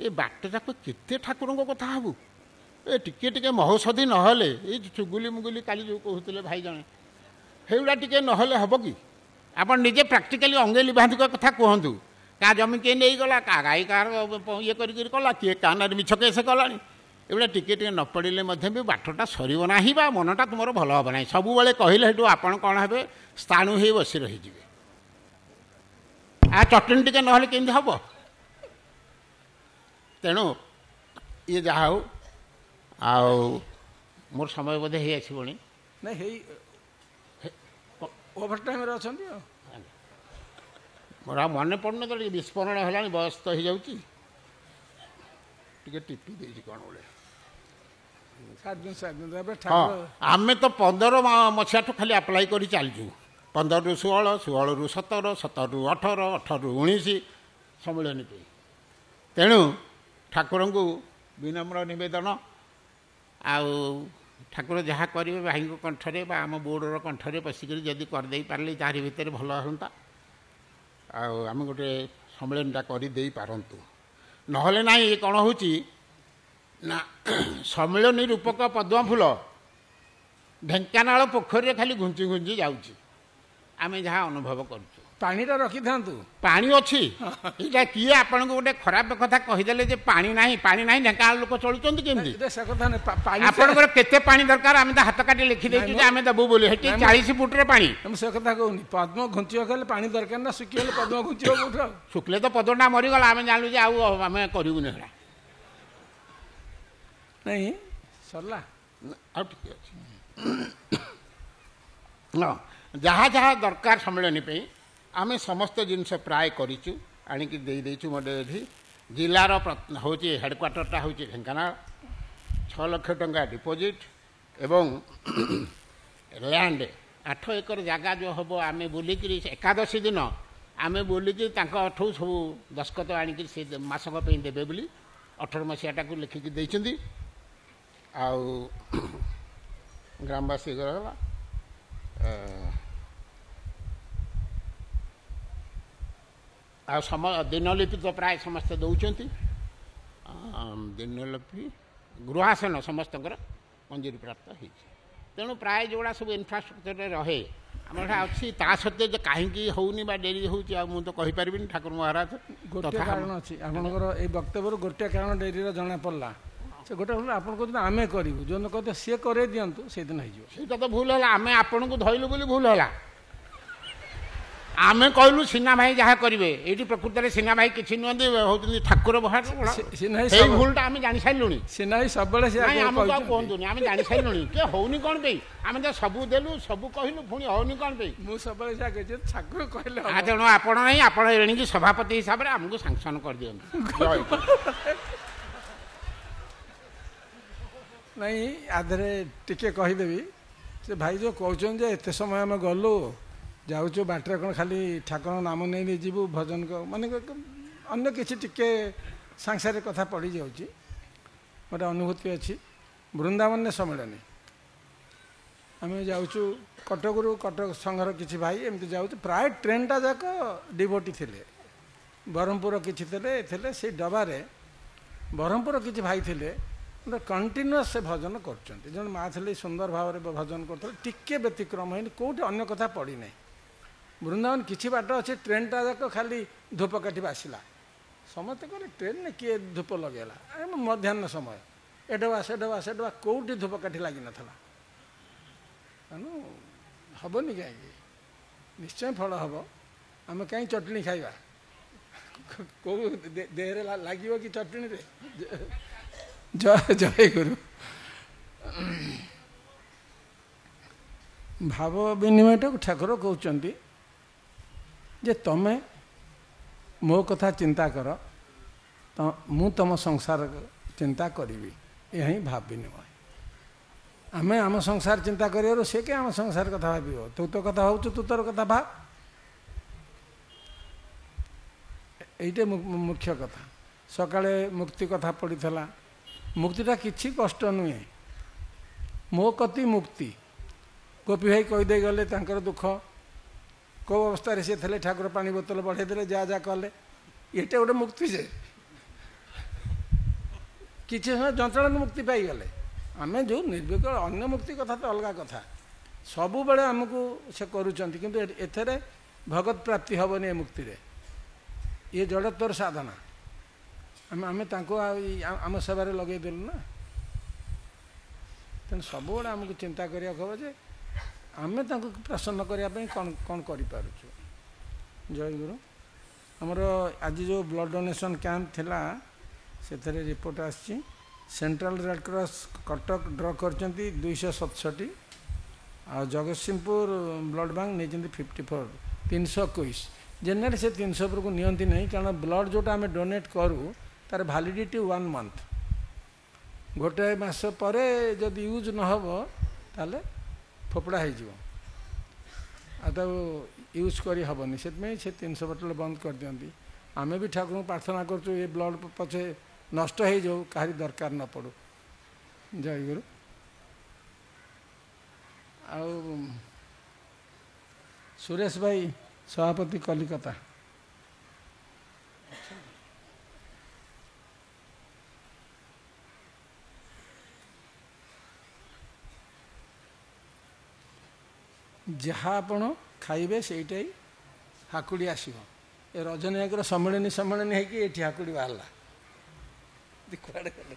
ଏ ବାଟ ଯାକ କେତେ ଠାକୁରଙ୍କ କଥା ହେବୁ, ଏ ଟିକେ ଟିକେ ମହୌଷଧି ନହେଲେ, ଏଇ ଚୁଗୁଲି ମୁଗୁଲି କାଲି ଯେଉଁ କହୁଥିଲେ ଭାଇ ଜଣେ, ସେଇଗୁଡ଼ା ଟିକେ ନହେଲେ ହେବ କି? ଆପଣ ନିଜେ ପ୍ରାକ୍ଟିକାଲି ଅଙ୍ଗେ ଲିଭାନ୍ତିକ କଥା କୁହନ୍ତୁ। କାହା ଜମି କିଏ ନେଇଗଲା, କାହା ଗାଈ କାହାର ଇଏ କରିକିରି କଲା, କିଏ କାହା ନାଁରେ ମିଛ କେସ୍ କଲାଣି। ଏଗୁଡ଼ା ଟିକେ ଟିକେ ନ ପଡ଼ିଲେ ମଧ୍ୟ ବି ବାଟଟା ସରିବ ନାହିଁ ବା ମନଟା ତୁମର ଭଲ ହେବ ନାହିଁ। ସବୁବେଳେ କହିଲେ ସେଠୁ ଆପଣ କ'ଣ ହେବେ, ସ୍ଥାଣୁ ହେଇ ବସି ରହିଯିବେ। ଚଟଣି ଟିକେ ନହେଲେ କେମିତି ହେବ? ତେଣୁ ଇଏ ଯାହା ହେଉ, ଆଉ ମୋର ସମୟ ବୋଧେ ହେଇ ଆସିବଣି। ନାଇଁ ହେଇ ଓଭର ଟାଇମ୍ରେ ଅଛନ୍ତି ଆଉ। ମୋର ଆଉ ମନେ ପଡ଼ୁନି ତ, ଟିକେ ବିସ୍ଫୋରଣ ହେଲାଣି, ବୟସ ତ ହେଇଯାଉଛି, ଟିକେ ଟିପି ଦେଇଛି କ'ଣ ଗୋଟେ। ହଁ, ଆମେ ତ 15 ମସିହାଠୁ ଖାଲି ଆପ୍ଲାଏ କରି ଚାଲିଛୁ। 15ରୁ 16, 16ରୁ 17, 17ରୁ 18, 18ରୁ 19 ସମ୍ମିଳନୀ ପାଇଁ। ତେଣୁ ଠାକୁରଙ୍କୁ ବିନମ୍ର ନିବେଦନ, ଆଉ ଠାକୁର ଯାହା କରିବେ ଭାଇଙ୍କ କଣ୍ଠରେ ବା ଆମ ବୋର୍ଡ଼ର କଣ୍ଠରେ ପଶିକରି ଯଦି କରିଦେଇ ପାରିଲେ ତାରି ଭିତରେ ଭଲ ହୁଅନ୍ତା। ଆଉ ଆମେ ଗୋଟେ ସମ୍ମିଳନୀଟା କରିଦେଇ ପାରନ୍ତୁ। ନହେଲେ ନାହିଁ କ'ଣ ହେଉଛି ନା, ସମ୍ମିଳନୀ ରୂପକ ପଦ୍ମ ଫୁଲ ଢେଙ୍କାନାଳ ପୋଖରୀରେ ଖାଲି ଘୁଞ୍ଚି ଘୁଞ୍ଚି ଯାଉଛି, ଆମେ ଯାହା ଅନୁଭବ କରୁଛୁ। ପାଣିଟା ରଖିଥାନ୍ତୁ, ପାଣି ଅଛି। ଏଇଟା କିଏ ଆପଣଙ୍କୁ ଗୋଟେ ଖରାପ କଥା କହିଦେଲେ ଯେ ପାଣି ନାହିଁ, ପାଣି ନାହିଁ, ଢେଙ୍କାନାଳ ଲୋକ ଚଳୁଛନ୍ତି କେମିତି? ସେ କଥା ଆପଣଙ୍କର କେତେ ପାଣି ଦରକାର ଆମେ ତ ହାତ କାଟି ଲେଖିଦେଇଛୁ ଯେ ଆମେ ଦେବୁ ବୋଲି। ସେଠି 40 ଫୁଟରେ ପାଣି। ମୁଁ ସେ କଥା କହୁନି, ପଦ୍ମ ଘୁଞ୍ଚିବ ହେଲେ ପାଣି ଦରକାର ନା, ଶୁଖିଗଲେ ପଦ୍ମ ଘୁଞ୍ଚିବ କୋଉଠୁ? ଆଉ ଶୁଖିଲେ ତ ପଦ୍ମଟା ମରିଗଲା, ଆମେ ଜାଣିଲୁ ଯେ ଆଉ ଆମେ କରିବୁନି ସେଟା। ନାଇଁ ସରିଲା, ଆଉ ଟିକେ ଅଛି। ଯାହା ଯାହା ଦରକାର ସମ୍ମିଳନୀ ପାଇଁ ଆମେ ସମସ୍ତ ଜିନିଷ ପ୍ରାୟ କରିଛୁ, ଆଣିକି ଦେଇଦେଇଛୁ। ମୋତେ ଏଠି ଜିଲ୍ଲାର ହେଉଛି ହେଡ଼କ୍ୱାର୍ଟରଟା ହେଉଛି ଢେଙ୍କାନାଳ, 6 ଲକ୍ଷ ଟଙ୍କା ଡିପୋଜିଟ୍ ଏବଂ ଲ୍ୟାଣ୍ଡ 8 ଏକର ଜାଗା ଯେଉଁ ହେବ, ଆମେ ବୁଲିକିରି ଏକାଦଶୀ ଦିନ ଆମେ ବୁଲିକିରି ତାଙ୍କଠୁ ସବୁ ଦସ୍ତଖତ ଆଣିକିରି ସେ ମାସକ ପାଇଁ ଦେବେ ବୋଲି 18 ମସିହାଟାକୁ ଲେଖିକି ଦେଇଛନ୍ତି। ଆଉ ଗ୍ରାମବାସୀ ଗଲା ଆଉ ଦିନଲିପି ତ ପ୍ରାୟ ସମସ୍ତେ ଦେଉଛନ୍ତି। ଦିନଲିପି ଗୃହାସନ ସମସ୍ତଙ୍କର ମଞ୍ଜୁରୀ ପ୍ରାପ୍ତ ହେଇଛି। ତେଣୁ ପ୍ରାୟ ଯେଉଁଗୁଡ଼ା ସବୁ ଇନଫ୍ରାଷ୍ଟ୍ରକ୍ଚରରେ ରହେ ଆମର ଏଇଟା ଅଛି। ତା ସତ୍ତ୍ୱେ ଯେ କାହିଁକି ହେଉନି ବା ଡେରି ହେଉଛି ଆଉ ମୁଁ ତ କହିପାରିବିନି। ଠାକୁର ମହାରାଜ ଗୋଟିଏ କାରଣ ଅଛି ଆପଣଙ୍କର ଏଇ ବକ୍ତବ୍ୟରୁ, ଗୋଟିଏ କାରଣ ଡେରିର ଜଣାପଡ଼ିଲା। ସେ ଗୋଟେ ହେଲା ଆପଣ କହୁଛନ୍ତି ଆମେ କରିବୁ, ଯେଉଁଦିନ କହୁଥିଲେ ସିଏ କରେଇ ଦିଅନ୍ତୁ ସେଇଦିନ ହେଇଯିବ। ସେଇଟା ତ ଭୁଲ ହେଲା, ଆମେ ଆପଣଙ୍କୁ ଧଇଲୁ ବୋଲି ଭୁଲ ହେଲା। ଆମେ କହିଲୁ ସିନା ଭାଇ ଯାହା କରିବେ, ଏଇଠି ପ୍ରକୃତରେ ସିନା ଭାଇ କିଛି ନୁହନ୍ତି, ହେଉଛନ୍ତି ଠାକୁର ସେଇ ଭୁଲଟା ଆମେ ଜାଣିସାରିଲୁଣି। ସିନା ଭାଇ ସବୁବେଳେ ଆମକୁ ଆଉ କୁହନ୍ତୁନି, ଆମେ ଜାଣିସାରିଲୁଣି କି ହେଉନି କ'ଣ ପାଇଁ। ଆମେ ତ ସବୁ ଦେଲୁ, ସବୁ କହିଲୁ, ପୁଣି ହେଉନି କ'ଣ ପାଇଁ। ମୁଁ ସବୁବେଳେ ଯାହା କହିଛି ଠାକୁର କହିଲେ। ତେଣୁ ଆପଣ ନାହିଁ, ଆପଣ ଏଣିକି ସଭାପତି ହିସାବରେ ଆମକୁ ସାଙ୍କସନ୍ କରିଦିଅନ୍ତୁ। ନାଇଁ ଆଧରେ ଟିକେ କହିଦେବି, ସେ ଭାଇ ଯେଉଁ କହୁଛନ୍ତି ଯେ ଏତେ ସମୟ ଆମେ ଗଲୁ ଯାଉଛୁ, ବାଟରେ କ'ଣ ଖାଲି ଠାକୁରଙ୍କ ନାମ ନେଇ ଯିବୁ, ଭଜନ ମାନେ ଅନ୍ୟ କିଛି ଟିକେ ସାଂସାରିକ କଥା ପଡ଼ିଯାଉଛି। ଗୋଟେ ଅନୁଭୂତି ଅଛି ବୃନ୍ଦାବନରେ ସମ୍ମିଳନୀ, ଆମେ ଯାଉଛୁ କଟକରୁ, କଟକ ସଂଘର କିଛି ଭାଇ ଏମିତି ଯାଉଛୁ, ପ୍ରାୟ ଟ୍ରେନଟା ଯାକ ଡିଭୋଟି ଥିଲେ, ବ୍ରହ୍ମପୁର କିଛି ଥିଲେ ସେଇ ଡବାରେ ବ୍ରହ୍ମପୁର କିଛି ଭାଇ ଥିଲେ, କଣ୍ଟିନ୍ୟୁଅସ୍ ସେ ଭଜନ କରୁଛନ୍ତି। ଜଣେ ମା ଥିଲେ ସୁନ୍ଦର ଭାବରେ ଭଜନ କରୁଥିଲେ, ଟିକେ ବ୍ୟତିକ୍ରମ ହେଇନି, କେଉଁଠି ଅନ୍ୟ କଥା ପଡ଼ିନାହିଁ। ବୃନ୍ଦାବନ କିଛି ବାଟ ଅଛି, ଟ୍ରେନଟା ଯାକ ଖାଲି ଧୂପକାଠି ବାସିଲା। ସମସ୍ତେ କହିଲେ ଟ୍ରେନରେ କିଏ ଧୂପ ଲଗେଇଲା? ମଧ୍ୟାହ୍ନ ସମୟ, ଏଡ଼ବା ସେଡ଼ବା ସେଡ଼ବା, କେଉଁଠି ଧୂପକାଠି ଲାଗିନଥିଲା। ତେଣୁ ହେବନି କାହିଁକି, ନିଶ୍ଚୟ ଫଳ ହେବ। ଆମେ କାହିଁ ଚଟଣି ଖାଇବା? କେଉଁ ଦେହରେ ଲାଗିବ କି ଚଟଣିରେ? ଜୟ ଗୁରୁ। ଭାବ ବିନିମୟଟାକୁ ଠାକୁର କହୁଛନ୍ତି ଯେ ତମେ ମୋ କଥା ଚିନ୍ତା କର, ମୁଁ ତମ ସଂସାର ଚିନ୍ତା କରିବି। ଏହା ହିଁ ଭାବ ବିନିମୟ। ଆମେ ଆମ ସଂସାର ଚିନ୍ତା କରିବାରୁ ସେ କି ଆମ ସଂସାର କଥା ଭାବିବ? ତୁ ତୋ କଥା ଭାବୁଛୁ, ତୁ ତୋର କଥା ଭାବ। ଏଇଟା ମୁଖ୍ୟ କଥା। ସକାଳେ ମୁକ୍ତି କଥା ପଡ଼ିଥିଲା। ମୁକ୍ତିଟା କିଛି କଷ୍ଟ ନୁହେଁ। ମୋ କତି ମୁକ୍ତି। ଗୋପୀ ଭାଇ କହିଦେଇ ଗଲେ ତାଙ୍କର ଦୁଃଖ, କେଉଁ ଅବସ୍ଥାରେ ସେ ଥିଲେ, ଠାକୁର ପାଣି ବୋତଲ ବଢ଼େଇ ଦେଲେ, ଯାହା ଯାହା କଲେ। ଏଇଟା ଗୋଟେ ମୁକ୍ତି। ଯେ କିଛି ସମୟ ଯନ୍ତ୍ରଣାରୁ ମୁକ୍ତି ପାଇଗଲେ। ଆମେ ଯେଉଁ ନିର୍ବିକଳ ଅନ୍ୟ ମୁକ୍ତି କଥା ତ ଅଲଗା କଥା, ସବୁବେଳେ ଆମକୁ ସେ କରୁଛନ୍ତି, କିନ୍ତୁ ଏଥିରେ ଭଗତ ପ୍ରାପ୍ତି ହେବନି। ଏ ମୁକ୍ତିରେ ଇଏ ଜଡ଼ତ୍ୱର ସାଧନା। ଆମେ ତାଙ୍କୁ ଆମ ସେବାରେ ଲଗେଇଦେଲୁ ନା। ତେଣୁ ସବୁବେଳେ ଆମକୁ ଚିନ୍ତା କରିବାକୁ ହେବ ଯେ ଆମେ ତାଙ୍କୁ ପ୍ରସନ୍ନ କରିବା ପାଇଁ କ'ଣ କରିପାରୁଛୁ। ଜୟ ଗୁରୁ। ଆମର ଆଜି ଯେଉଁ ବ୍ଲଡ଼ ଡୋନେସନ୍ କ୍ୟାମ୍ପ ଥିଲା, ସେଥିରେ ରିପୋର୍ଟ ଆସିଛି। Central red cross Cuttack draw କରିଛନ୍ତି 267, ଆଉ ଜଗତସିଂହପୁର ବ୍ଲଡ଼ ବ୍ୟାଙ୍କ ନେଇଛନ୍ତି 54, 321। ଜେନେରାଲି ସେ 300 ଉପରକୁ ନିଅନ୍ତି ନାହିଁ, କାରଣ ବ୍ଲଡ଼ ଯେଉଁଟା ଆମେ ଡୋନେଟ୍ କରୁ ତାର ଭ୍ୟାଲିଡ଼ିଟି 1 ମନ୍ଥ। ଗୋଟାଏ ମାସ ପରେ ଯଦି ୟୁଜ୍ ନ ହେବ ତାହେଲେ ଫୋପଡ଼ା ହେଇଯିବ, ଆଉ ତାକୁ ୟୁଜ୍ କରି ହେବନି। ସେଥିପାଇଁ ସେ 300 ବୋତଲ ବନ୍ଦ କରିଦିଅନ୍ତି। ଆମେ ବି ଠାକୁରଙ୍କୁ ପ୍ରାର୍ଥନା କରୁଛୁ ଏ ବ୍ଲଡ଼ ପଛେ ନଷ୍ଟ ହେଇଯାଉ, କାହାରି ଦରକାର ନ ପଡ଼ୁ। ଜୟ ଗୁରୁ। ଆଉ ସୁରେଶ ଭାଇ ସଭାପତି କଲିକତା। ଯାହା ଆପଣ ଖାଇବେ ସେଇଟା ହିଁ ହାକୁଡ଼ି ଆସିବ। ଏ ରଜନୀଙ୍କର ସମ୍ମିଳନୀ ହେଇକି ଏଠି ହାକୁଡ଼ି ବାହାରିଲା। କୁଆଡ଼େ ଗଲେ?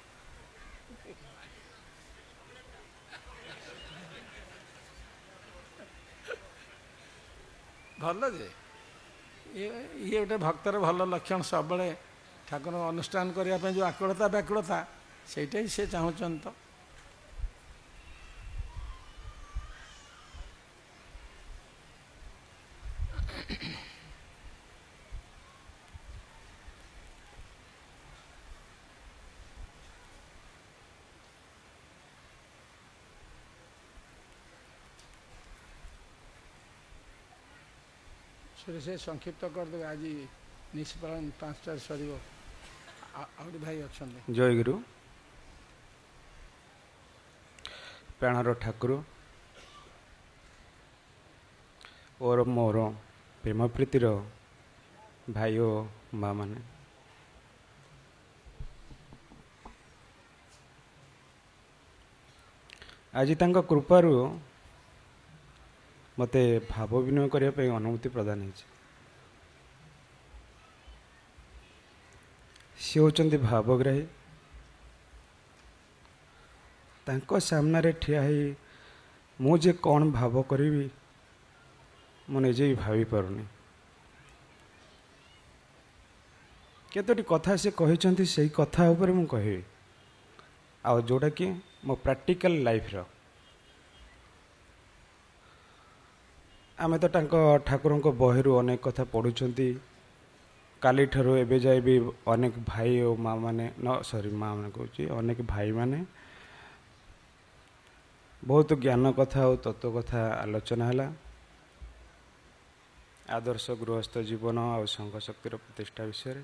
ଭଲ ଯେ ଇଏ ଗୋଟେ ଭକ୍ତର ଭଲ ଲକ୍ଷଣ। ସବୁବେଳେ ଠାକୁର ଅନୁଷ୍ଠାନ କରିବା ପାଇଁ ଯେଉଁ ଆକୁଳତା ବ୍ୟାକୁଳତା, ସେଇଟା ହିଁ ସେ ଚାହୁଁଛନ୍ତି। ତ ସେ ସଂକ୍ଷିପ୍ତ କରିଦେବେ। ଆଜି ନିଷ୍ପାଳନ 5ଟାରେ ସରିବ। ଆହୁରି ଭାଇ ଅଛନ୍ତି। ଜୟଗୁରୁ। ପ୍ରାଣର ଠାକୁର ଓର ମୋର ପ୍ରେମ ପ୍ରୀତିର ଭାଇ ଓ ମା ମାନେ, ଆଜି ତାଙ୍କ କୃପାରୁ ମୋତେ ଭାବ ବିନିମୟ କରିବା ପାଇଁ ଅନୁମତି ପ୍ରଦାନ ହେଇଛି। ସେ ହେଉଛନ୍ତି ଭାବଗ୍ରାହୀ। ତାଙ୍କ ସାମ୍ନାରେ ଠିଆ ହେଇ ମୁଁ ଯେ କ'ଣ ଭାବ କରିବି ମୁଁ ନିଜେ ବି ଭାବିପାରୁନି। କେତୋଟି କଥା ସେ କହିଛନ୍ତି, ସେଇ କଥା ଉପରେ ମୁଁ କହିବି, ଆଉ ଯେଉଁଟାକି ମୋ ପ୍ରାକ୍ଟିକାଲ ଲାଇଫ୍ର। ଆମେ ତ ତାଙ୍କ ଠାକୁରଙ୍କ ବହିରୁ ଅନେକ କଥା ପଢ଼ୁଛନ୍ତି। କାଲିଠାରୁ ଏବେ ଯାଏ ବି ଅନେକ ଭାଇ ଓ ମା ମାନେ ମା ମାନେ କହୁଛି, ଅନେକ ଭାଇମାନେ ବହୁତ ଜ୍ଞାନ କଥା ଆଉ ତତ୍ତ୍ୱ କଥା ଆଲୋଚନା ହେଲା। ଆଦର୍ଶ ଗୃହସ୍ଥ ଜୀବନ ଆଉ ସଂଘ ଶକ୍ତିର ପ୍ରତିଷ୍ଠା ବିଷୟରେ।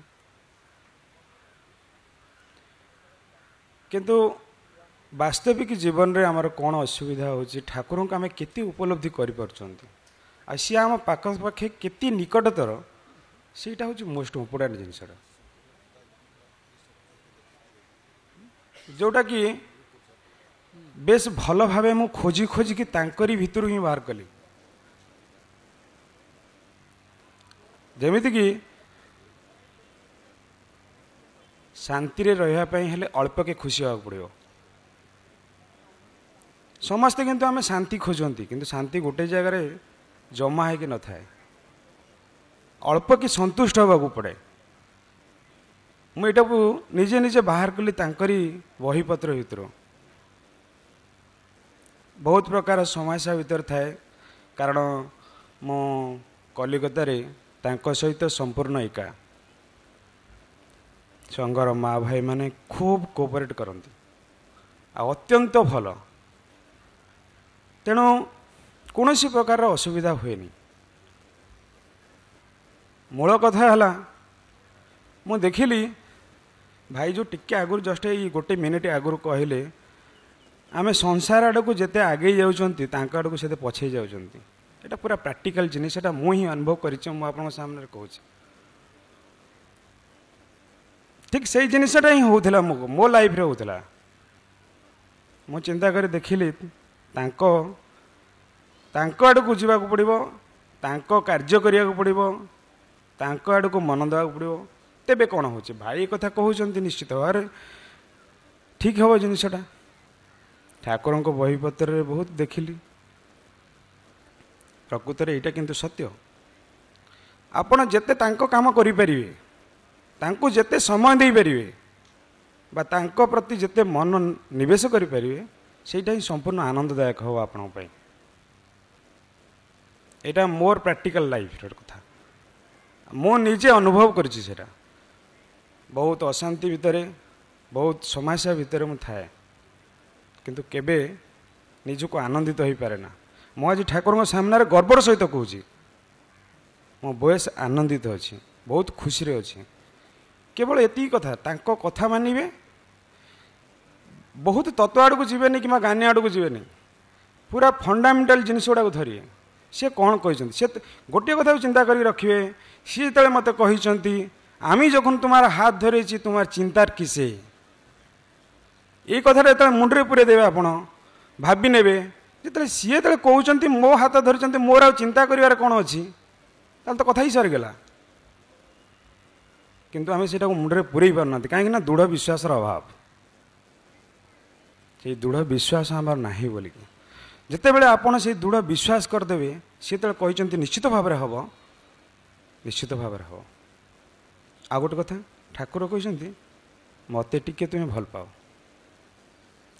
କିନ୍ତୁ वास्तविक जीवन रे आमर कौन असुविधा होची ठाकुर को आम केते उपलब्धि करें आ सी आम पाखे केते निकटतर सेटा हूँ मोस्ट इम्पोर्टाट जिनसा जोटा कि बेस भल भाव मु खोजी खोजिकी तांकरी भितर ही बाहर कली जमीती कि शांति रे रहा हेले अल्प के खुशी होगा पड़ो समस्ते किंतु आम शांति खोजती किंतु शांति गोटे जगार जमा है कि न थाए अल्प कि संतुष्ट होगा पड़े मुझा निजे निजे बाहर कली तांकरी बहीपत्र भितर बहुत प्रकार समस्या भितर थाए कारण मो कलिकता रे तांको सहित संपूर्ण एका संघर माँ भाई माने खूब कोऑपरेट करती अत्यंत भल तेणु कौन प्रकार असुविधा हुएनी मूल कथा है मु देखिली भाई जो टिके आगुरी जस्ट ये गोटे मिनिट आगुरी कहले आमे संसार आड़ को जिते आगे जाऊँगी आड़ को से पछे जाऊँगी এটা पूरा प्रैक्टिकल जिनिस मु ही अनुभव करी सामने कहूँ ठीक से जिनसा ही होता मो लाइफ रे होता मु चिंता कर देखिली आड़ को जावाक पड़ो कार्य करिया पड़ो आड़ को मन देवा पड़ो तेबे कौन हो भाई कथा कहते निश्चित भाव ठीक हम जिनसा ठाकुर बहीपत्र बहुत देखिली प्रकृत में यहाँ किंतु सत्य आपण जिते काम करें जिते समय दे पारे बा प्रति जिते मन निवेश करें सेटा ही संपूर्ण आनंददायक हो आपण यहाँ मोर प्रैक्टिकल लाइफ कथा मो निजे अनुभव करी बहुत अशांति भितर बहुत समस्या भितर मु थाए किंतु केबे निजको आनंदित हो पारे ना मु आज ठाकुर सामने गर्वर सहित कहूँ मो बयस आनंदित अच्छी बहुत खुशी रे अच्छी केवल एति कथा तांको कथा मानिबे बहुत तत्व आड़ को जीवेनि कि गानी आड़ को जीवेनि पूरा फंडामेंटल जिनिस गुड़ा धरिए सी कौन कहते सी गोटे कथा चिंता कर रखिए सी जो मत कहते आमी जखन तुम्हारा हाथ धरे तुम्हार चिंतार किसे ये कथा जो मुंडे पूरे देवे आपण भावी ने जो सी जो कहते मो हाथ धरी मोर आ चिंता कर कौन अच्छी तो कथा ही सरीगला किंतु आम से मुंडे पूरे पारना कहीं दृढ़ विश्वास अभाव से दृढ़ विश्वास आमर ना बोलिकी जिते बड़े आपड़ से दृढ़ विश्वास करदे सी तो कहते निश्चित भाव में हम निश्चित भाव में हम आ गोटे कथा ठाकुर कहते मत टिके तुम्हें भल पाओ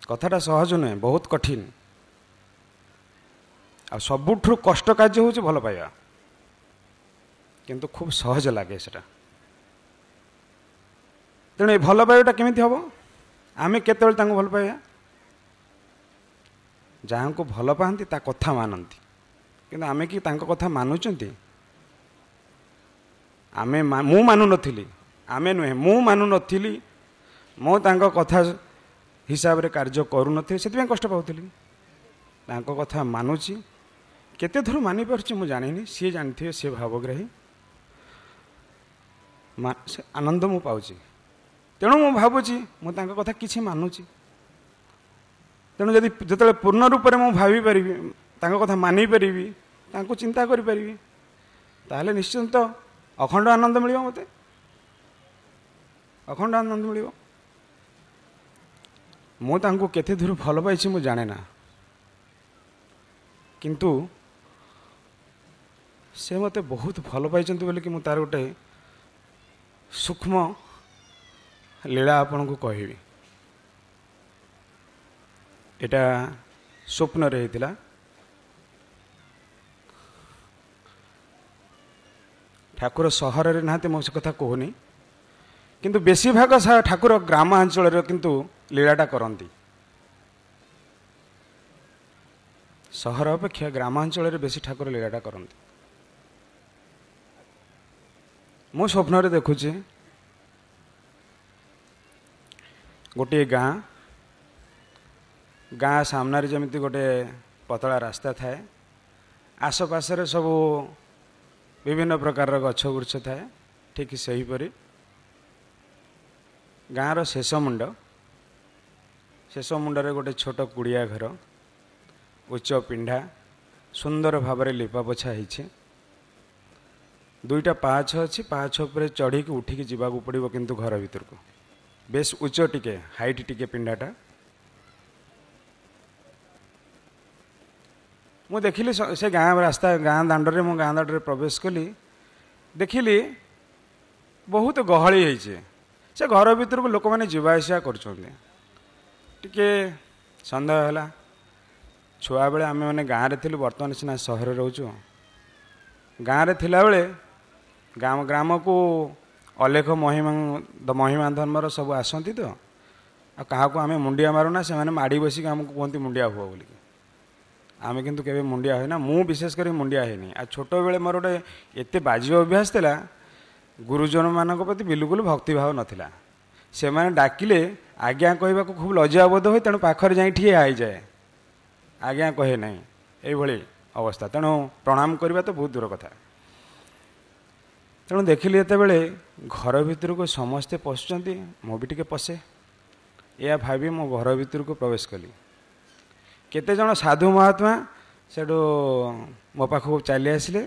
कथाटा सहज नुहे बहुत कठिन आ सबुठ कष्ट कार्य हूँ भल पाइबा किंतु खूब सहज लगे सेटा तेणु ये भल पाइबाटा केमिति हम आमे केतेबेले तांको भल पाइबा जहाँ को भल पाती ता कथा मानती किंतु आमे कि तांको कथा मानुचंती आमे मु मानु नथिली आमे नुहे मु मानु नथिली मो तांको कथा हिसाब रे कार्य करू नथिली सेति कष्ट पाउथिली तांको कथा मानुची केते थर मानि पारछि मु जानिनी सी जानथिबे सी भावग्राही आनंद मु पाउछि तेणु मु भावुची मु तांको कथा किछि मानुची तेणु जदि जिते पूर्ण रूप में मुझे भावी पारि कथा मानि पारि चिंता करि पारि ताहले निश्चिंत अखंड आनंद मिलियो मते अखंड आनंद मिलियो मु तांको केते दूर भल पाइछि मु जाने ना किंतु से मते बहुत भल पाइछन्ति बोली कि मु तार गोटे सूक्ष्म लीला आपन को कहबी एटा स्वप्न रही थिला ठाकुर सहर रे नाते मो से कथा कहूनी किंतु बेसी भाग ठाकुर ग्रामांचल रे किंतु लीलाटा करती सहर अपेक्षा ग्रामांचल रे बेसी ठाकुर लीलाटा करती मो स्वप्न रे देखुची गोटे गाँ ଗାଁ ସାମ୍ନାରେ ଯେମିତି ଗୋଟେ ପତଳା ରାସ୍ତା ଥାଏ, ଆଶପାଶରେ ସବୁ ବିଭିନ୍ନ ପ୍ରକାରର ଗଛ ବୃକ୍ଷ ଥାଏ, ଠିକ୍ ସେହିପରି ଗାଁର ଶେଷ ମୁଣ୍ଡରେ ଗୋଟେ ଛୋଟ କୁଡ଼ିଆ ଘର, ଉଚ୍ଚ ପିଣ୍ଡା, ସୁନ୍ଦର ଭାବରେ ଲିପା ପୋଛା ହେଇଛି। ଦୁଇଟା ପାହାଚ ଅଛି, ପାହାଚ ଉପରେ ଚଢ଼ିକି ଉଠିକି ଯିବାକୁ ପଡ଼ିବ କିନ୍ତୁ ଘର ଭିତରକୁ। ବେଶ ଉଚ୍ଚ ଟିକେ, ହାଇଟ୍ ଟିକେ ପିଣ୍ଡାଟା। ମୁଁ ଦେଖିଲି ସେ ଗାଁ ଦାଣ୍ଡରେ, ମୁଁ ଗାଁ ଦାଣ୍ଡରେ ପ୍ରବେଶ କଲି, ଦେଖିଲି ବହୁତ ଗହଳି ହେଇଛି। ସେ ଘର ଭିତରକୁ ଲୋକମାନେ ଯିବା ଆସିବା କରୁଛନ୍ତି। ଟିକେ ସନ୍ଦେହ ହେଲା। ଛୁଆବେଳେ ଆମେମାନେ ଗାଁରେ ଥିଲୁ, ବର୍ତ୍ତମାନ ସିନା ସହରରେ ରହୁଛୁ। ଗାଁରେ ଥିଲାବେଳେ ଗ୍ରାମକୁ ଅଲେଖ ମହିମା ଧର୍ମର ସବୁ ଆସନ୍ତି ତ, ଆଉ କାହାକୁ ଆମେ ମୁଣ୍ଡିଆ ମାରୁନା, ସେମାନେ ମାଡ଼ି ବସିକି ଆମକୁ କୁହନ୍ତି ମୁଣ୍ଡିଆ ହୁଅ ବୋଲିକି। ଆମେ କିନ୍ତୁ କେବେ ମୁଣ୍ଡିଆ ହୋଇନା, ମୁଁ ବିଶେଷ କରି ମୁଣ୍ଡିଆ ହେଇନି। ଆଉ ଛୋଟବେଳେ ମୋର ଗୋଟେ ଏତେ ବାଜିବା ଅଭ୍ୟାସ ଥିଲା, ଗୁରୁଜନମାନଙ୍କ ପ୍ରତି ବିଲକୁଲ ଭକ୍ତିଭାବ ନଥିଲା। ସେମାନେ ଡାକିଲେ ଆଜ୍ଞା କହିବାକୁ ଖୁବ୍ ଲଜ୍ଜାବୋଧ ହୁଏ, ତେଣୁ ପାଖରେ ଯାଇ ଠିଆ ହେଇଯାଏ, ଆଜ୍ଞା କହେ ନାହିଁ, ଏଇଭଳି ଅବସ୍ଥା। ତେଣୁ ପ୍ରଣାମ କରିବା ତ ବହୁତ ଦୂର କଥା। ତେଣୁ ଦେଖିଲି ଯେତେବେଳେ ଘର ଭିତରକୁ ସମସ୍ତେ ପଶୁଛନ୍ତି, ମୁଁ ବି ଟିକେ ପଶେ, ଏହା ଭାବି ମୁଁ ଘର ଭିତରକୁ ପ୍ରବେଶ କଲି। କେତେଜଣ ସାଧୁ ମହାତ୍ମା ସେଠୁ ମୋ ପାଖକୁ ଚାଲି ଆସିଲେ,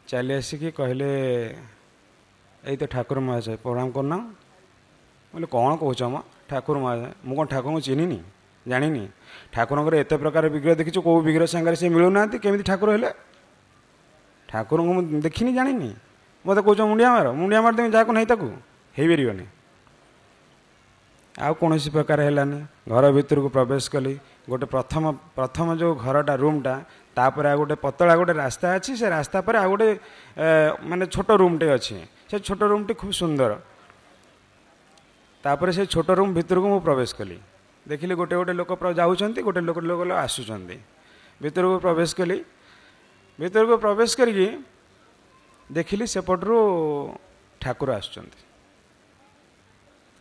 ଚାଲି ଆସିକି କହିଲେ ଏଇ ତ ଠାକୁର ମହାଶୟ, ପ୍ରଣାମ କରୁନ। ବୋଲେ କ'ଣ କହୁଛ ମ, ଠାକୁର ମହାଶୟ? ମୁଁ କ'ଣ ଠାକୁରଙ୍କୁ ଚିହ୍ନିନି, ଜାଣିନି? ଠାକୁରଙ୍କର ଏତେ ପ୍ରକାର ବିଗ୍ରହ ଦେଖିଛୁ, କେଉଁ ବିଗ୍ରହ ସାଙ୍ଗରେ ସେ ମିଳୁନାହାନ୍ତି, କେମିତି ଠାକୁର ହେଲେ? ଠାକୁରଙ୍କୁ ମୁଁ ଦେଖିନି, ଜାଣିନି, ମୋତେ କହୁଛ ମୁଣ୍ଡିଆ ମାର। ମୁଣ୍ଡିଆ ମାରିଦେମି ଯାହାକୁ ନାହିଁ ତାକୁ, ହେଇପାରିବନି। ଆଉ କୌଣସି ପ୍ରକାର ହେଲାନି। ଘର ଭିତରକୁ ପ୍ରବେଶ କଲି। ଗୋଟେ ପ୍ରଥମ ଯେଉଁ ଘରଟା, ରୁମ୍ଟା, ତାପରେ ଆଉ ଗୋଟେ ପତଳା ଗୋଟେ ରାସ୍ତା ଅଛି, ସେ ରାସ୍ତା ପରେ ଆଉ ଗୋଟେ ମାନେ ଛୋଟ ରୁମ୍ଟେ ଅଛି। ସେ ଛୋଟ ରୁମ୍ଟି ଖୁବ୍ ସୁନ୍ଦର। ତାପରେ ସେ ଛୋଟ ରୁମ୍ ଭିତରକୁ ମୁଁ ପ୍ରବେଶ କଲି। ଦେଖିଲି ଗୋଟେ ଗୋଟେ ଲୋକ ଯାଉଛନ୍ତି, ଗୋଟେ ଲୋକ ଆସୁଛନ୍ତି। ଭିତରକୁ ପ୍ରବେଶ କଲି। ଭିତରକୁ ପ୍ରବେଶ କରିକି ଦେଖିଲି ସେପଟରୁ ଠାକୁର ଆସୁଛନ୍ତି।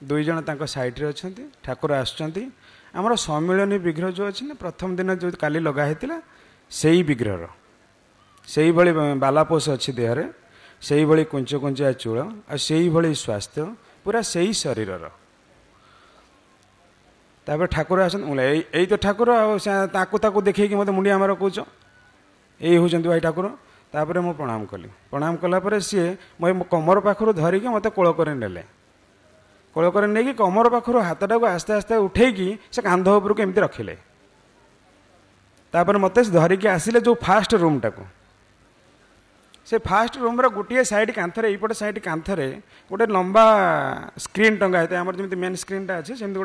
ଦୁଇ ଜଣ ତାଙ୍କ ସାଇଡ଼ରେ ଅଛନ୍ତି, ଠାକୁର ଆସୁଛନ୍ତି। ଆମର ସମ୍ମିଳନୀ ବିଗ୍ରହ ଯେଉଁ ଅଛି ନା, ପ୍ରଥମ ଦିନ ଯେଉଁ କାଲି ଲଗା ହେଇଥିଲା, ସେଇ ବିଗ୍ରହର ସେଇଭଳି ବାଲାପୋଷ ଅଛି ଦେହରେ, ସେଇଭଳି କୁଞ୍ଚ କୁଞ୍ଚିଆ ଚୂଳ, ଆଉ ସେଇଭଳି ସ୍ୱାସ୍ଥ୍ୟ, ପୁରା ସେଇ ଶରୀରର। ତାପରେ ଠାକୁର ଆସନ୍ତି, ମୁଁ ଏଇ ତ ଠାକୁର, ଆଉ ତାକୁ ଦେଖେଇକି ମୋତେ ମୁଣ୍ଡିଆ ମାର କହୁଛ, ଏଇ ହେଉଛନ୍ତି ଭାଇ ଠାକୁର। ତାପରେ ମୁଁ ପ୍ରଣାମ କଲି। ପ୍ରଣାମ କଲା ପରେ ସିଏ ମୋ କମର ପାଖରୁ ଧରିକି ମୋତେ କୋଳ କରି ନେଲେ। କୋଳ କରି ନେଇକି କମର ପାଖରୁ ହାତଟାକୁ ଆସ୍ତେ ଆସ୍ତେ ଉଠେଇକି ସେ କାନ୍ଧ ଉପରକୁ ଏମିତି ରଖିଲେ। ତାପରେ ମୋତେ ଧରିକି ଆସିଲେ ଯେଉଁ ଫାଷ୍ଟ ରୁମ୍ଟାକୁ। ସେ ଫାଷ୍ଟ ରୁମ୍ର ଗୋଟିଏ ସାଇଡ଼୍ କାନ୍ଥରେ, ଏଇପଟେ ସାଇଡ଼୍ କାନ୍ଥରେ ଗୋଟେ ଲମ୍ବା ସ୍କ୍ରିନ୍ ଟଙ୍ଗା ହେଇଥାଏ। ଆମର ଯେମିତି ମେନ୍ ସ୍କ୍ରିନ୍ଟା ଅଛି, ସେମିତି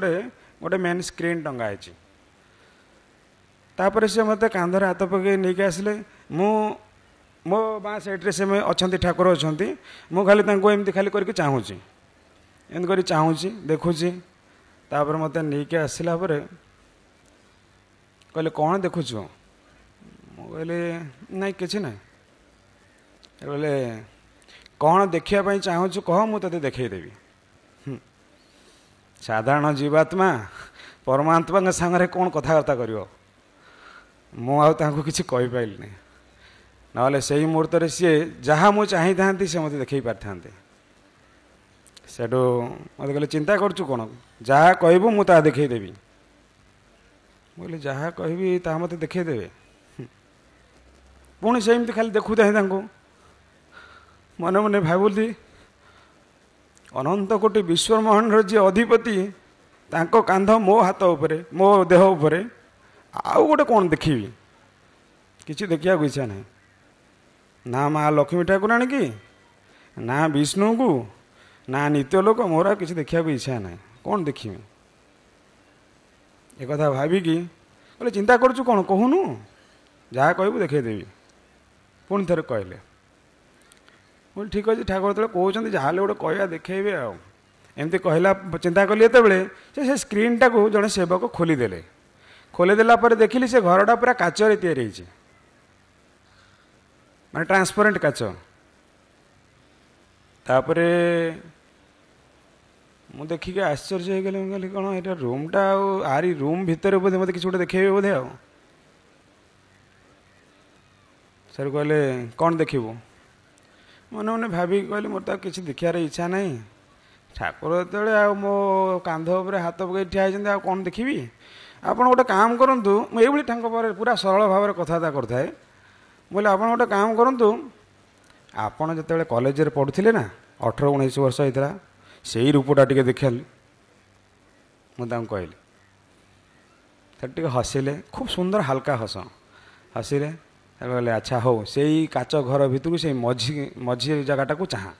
ଗୋଟେ ମେନ୍ ସ୍କ୍ରିନ୍ ଟଙ୍ଗା ହେଇଛି। ତାପରେ ସେ ମୋତେ କାନ୍ଧରେ ହାତ ପକାଇ ନେଇକି ଆସିଲେ। ମୋ ବାଁ ସାଇଡ଼୍ରେ ସେ ଅଛନ୍ତି, ଠାକୁର ଅଛନ୍ତି। ମୁଁ ଖାଲି ତାଙ୍କୁ ଏମିତି ଖାଲି କରିକି ଚାହୁଁଛି, ଏମିତି କରି ଚାହୁଁଛି, ଦେଖୁଛି। ତାପରେ ମୋତେ ନେଇକି ଆସିଲା ପରେ କହିଲେ କ'ଣ ଦେଖୁଛୁ? ମୁଁ କହିଲି ନାଇଁ କିଛି ନାହିଁ। କହିଲେ କ'ଣ ଦେଖିବା ପାଇଁ ଚାହୁଁଛୁ କହ, ମୁଁ ତୋତେ ଦେଖେଇଦେବି। ସାଧାରଣ ଜୀବାତ୍ମା ପରମାତ୍ମାଙ୍କ ସାଙ୍ଗରେ କ'ଣ କଥାବାର୍ତ୍ତା କରିବ? ମୁଁ ଆଉ ତାଙ୍କୁ କିଛି କହିପାରିଲିନି। ନହେଲେ ସେଇ ମୁହୂର୍ତ୍ତରେ ସିଏ ଯାହା ମୁଁ ଚାହିଁଥାନ୍ତି ସେ ମୋତେ ଦେଖେଇ ପାରିଥାନ୍ତେ। ସେଠୁ ମୋତେ କହିଲେ ଚିନ୍ତା କରୁଛୁ କ'ଣ? ଯାହା କହିବୁ ମୁଁ ତାହା ଦେଖେଇଦେବି। ମୁଁ କହିଲି ଯାହା କହିବି ତାହା ମୋତେ ଦେଖେଇଦେବେ? ପୁଣି ସେମିତି ଖାଲି ଦେଖୁଥାଏ ତାଙ୍କୁ। ମନେ ମନେ ଭାବୁଥିଲି, ଅନନ୍ତ କୋଟି ବିଶ୍ୱବ୍ରହ୍ମାଣ୍ଡର ଯିଏ ଅଧିପତି, ତାଙ୍କ କାନ୍ଧ ମୋ ହାତ ଉପରେ, ମୋ ଦେହ ଉପରେ, ଆଉ ଗୋଟେ କ'ଣ ଦେଖିବି? କିଛି ଦେଖିବାକୁ ଇଚ୍ଛା ନାହିଁ। ନା ମା ଲକ୍ଷ୍ମୀ ଠାକୁରାଣୀ କି, ନା ବିଷ୍ଣୁଙ୍କୁ, ନା ନିତ୍ୟ ଲୋକ, ମୋର ଆଉ କିଛି ଦେଖିବାକୁ ଇଚ୍ଛା ନାହିଁ। କ'ଣ ଦେଖିବି? ଏକଥା ଭାବିକି କହିଲେ ଚିନ୍ତା କରୁଛୁ କ'ଣ, କହୁନୁ, ଯାହା କହିବୁ ଦେଖେଇଦେବି। ପୁଣି ଥରେ କହିଲେ। ମୁଁ କହିଲି ଠିକ୍ ଅଛି, ଠାକୁର ଯେତେବେଳେ କହୁଛନ୍ତି ଯାହାହେଲେ ଗୋଟେ କହିବା, ଦେଖେଇବେ ଆଉ। ଏମିତି କହିଲା, ଚିନ୍ତା କଲି ଯେତେବେଳେ ସେ ସ୍କ୍ରିନ୍ଟାକୁ ଜଣେ ସେବକ ଖୋଲିଦେଲେ। ଖୋଲିଦେଲା ପରେ ଦେଖିଲି ସେ ଘରଟା ପୁରା କାଚରେ ତିଆରି ହେଇଛି, ମାନେ ଟ୍ରାନ୍ସପରେଣ୍ଟ କାଚ। ତାପରେ ମୁଁ ଦେଖିକି ଆଶ୍ଚର୍ଯ୍ୟ ହେଇଗଲି। ମୁଁ କହିଲି କ'ଣ ଏଇଟା ରୁମ୍ଟା ଆଉ ଆରି ରୁମ୍ ଭିତରେ ବୋଧେ ମୋତେ କିଛି ଗୋଟେ ଦେଖେଇବେ ବୋଧେ। ଆଉ ସାର୍ କହିଲେ କ'ଣ ଦେଖିବୁ? ମନେ ମନେ ଭାବିକି କହିଲି ମୋର ତ ଆଉ କିଛି ଦେଖିବାର ଇଚ୍ଛା ନାହିଁ। ଠାକୁର ଯେତେବେଳେ ଆଉ ମୋ କାନ୍ଧ ଉପରେ ହାତ ପକାଇ ଠିଆ ହେଇଛନ୍ତି ଆଉ କ'ଣ ଦେଖିବି? ଆପଣ ଗୋଟେ କାମ କରନ୍ତୁ। ମୁଁ ଏଇଭଳି ତାଙ୍କ ପରେ ପୁରା ସରଳ ଭାବରେ କଥାବାର୍ତ୍ତା କରିଥାଏ। ମୁଁ କହିଲି ଆପଣ ଗୋଟେ କାମ କରନ୍ତୁ, ଆପଣ ଯେତେବେଳେ କଲେଜରେ ପଢ଼ୁଥିଲେ ନା 18-19 ବର୍ଷ ହେଇଥିଲା, ସେଇ ରୂପଟା ଟିକେ ଦେଖିଲି। ମୁଁ ତାଙ୍କୁ କହିଲି। ସେଠି ଟିକେ ହସିଲେ, ଖୁବ୍ ସୁନ୍ଦର ହାଲକା ହସିଲେ। କହିଲେ ଆଚ୍ଛା ହଉ, ସେଇ କାଚ ଘର ଭିତରକୁ ସେଇ ମଝି ଜାଗାଟାକୁ ଚାହାଁ।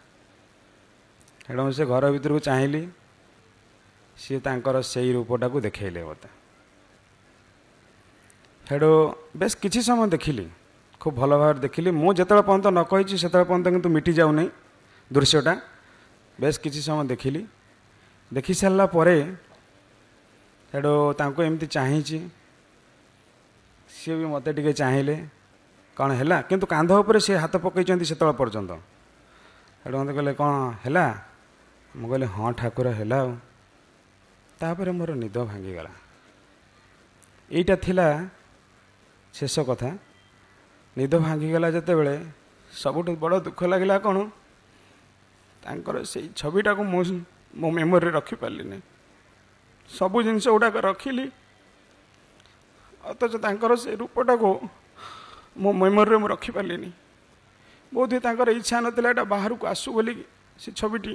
ସେଠୁ ମୁଁ ସେ ଘର ଭିତରକୁ ଚାହିଁଲି। ସିଏ ତାଙ୍କର ସେଇ ରୂପଟାକୁ ଦେଖେଇଲେ ମୋତେ। ସେଠୁ ବେଶ କିଛି ସମୟ ଦେଖିଲି, ଖୁବ୍ ଭଲ ଭାବରେ ଦେଖିଲି। ମୁଁ ଯେତେବେଳେ ପର୍ଯ୍ୟନ୍ତ ନ କହିଛି ସେତେବେଳେ ପର୍ଯ୍ୟନ୍ତ କିନ୍ତୁ ମିଟି ଯାଉନାହିଁ ଦୃଶ୍ୟଟା। ବେଶ କିଛି ସମୟ ଦେଖିଲି। ଦେଖି ସାରିଲା ପରେ ସେଠୁ ତାଙ୍କୁ ଏମିତି ଚାହିଁଛି, ସିଏ ବି ମୋତେ ଟିକେ ଚାହିଁଲେ। କ'ଣ ହେଲା? କିନ୍ତୁ କାନ୍ଧ ଉପରେ ସିଏ ହାତ ପକାଇଛନ୍ତି ସେତେବେଳେ ପର୍ଯ୍ୟନ୍ତ। ସେଠୁ ମୋତେ କହିଲେ କ'ଣ ହେଲା? ମୁଁ କହିଲି ହଁ ଠାକୁର ହେଲା। ଆଉ ତାପରେ ମୋର ନିଦ ଭାଙ୍ଗିଗଲା। ଏଇଟା ଥିଲା ଶେଷ କଥା। ନିଦ ଭାଙ୍ଗିଗଲା ଯେତେବେଳେ ସବୁଠୁ ବଡ଼ ଦୁଃଖ ଲାଗିଲା କ'ଣ, ତାଙ୍କର ସେଇ ଛବିଟାକୁ ମୁଁ ମୋ ମେମୋରିରେ ରଖିପାରିଲିନି। ସବୁ ଜିନିଷ ଗୁଡ଼ାକ ରଖିଲି, ଅଥଚ ତାଙ୍କର ସେ ରୂପଟାକୁ ମୋ ମେମୋରିରେ ମୁଁ ରଖିପାରିଲିନି। ବୋଧହୁଏ ତାଙ୍କର ଇଚ୍ଛା ନଥିଲା ଏଇଟା ବାହାରକୁ ଆସୁ ବୋଲିକି। ସେ ଛବିଟି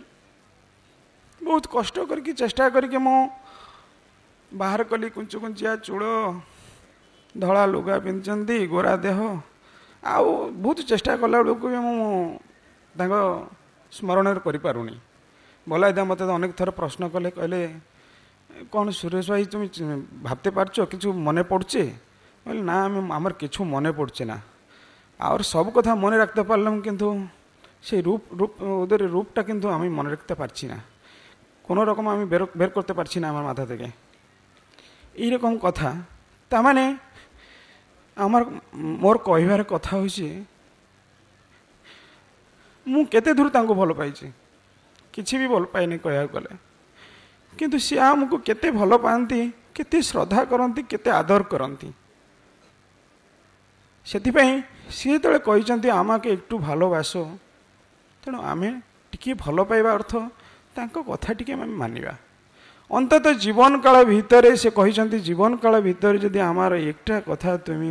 ବହୁତ କଷ୍ଟ କରିକି ଚେଷ୍ଟା କରିକି ମୁଁ ବାହାର କଲି। କୁଞ୍ଚିଆ ଚୂଳ, ଧଳା ଲୁଗା ପିନ୍ଧିଛନ୍ତି, ଗୋରା ଦେହ। ଆଉ ବହୁତ ଚେଷ୍ଟା କଲା ବେଳକୁ ବି ମୁଁ ତାଙ୍କ ସ୍ମରଣରେ କରିପାରୁନି। ବଲାଇଦା ମୋତେ ଅନେକ ଥର ପ୍ରଶ୍ନ କଲେ, କହିଲେ କ'ଣ ସୁରେଶ ଭାଇ তুমি ভাবতে পারছো, কিছু মনে পড়ছে? বলে না, আমার কিছু মনে পড়ছে না। আর সব কথা মনে রাখতে পারলাম, কিন্তু সেই ওদের রূপটা কিন্তু আমি মনে রাখতে পারছি না। কোনো রকম আমি বের করতে পারছি না আমার মাথা থেকে। এইরকম কথা। তার মানে মোর কহিবার কথা হচ্ছে, ମୁଁ କେତେ ଦୂର ତାଙ୍କୁ ଭଲ ପାଇଛି। କିଛି ବି ଭଲ ପାଇନି କହିବାକୁ ଗଲେ। କିନ୍ତୁ ସେ ଆମକୁ କେତେ ଭଲ ପାଆନ୍ତି, କେତେ ଶ୍ରଦ୍ଧା କରନ୍ତି, କେତେ ଆଦର କରନ୍ତି। ସେଥିପାଇଁ ସିଏ ଯେତେବେଳେ କହିଛନ୍ତି ଆମକୁ একটু ভালোবাসো, ତେଣୁ ଆମେ ଟିକିଏ ଭଲ ପାଇବା ଅର୍ଥ ତାଙ୍କ କଥା ଟିକେ ଆମେ ମାନିବା। ଅନ୍ତତଃ ଜୀବନକାଳ ଭିତରେ ସେ କହିଛନ୍ତି, ଜୀବନକାଳ ଭିତରେ ଯଦି ଆମର একটা କଥା তুমি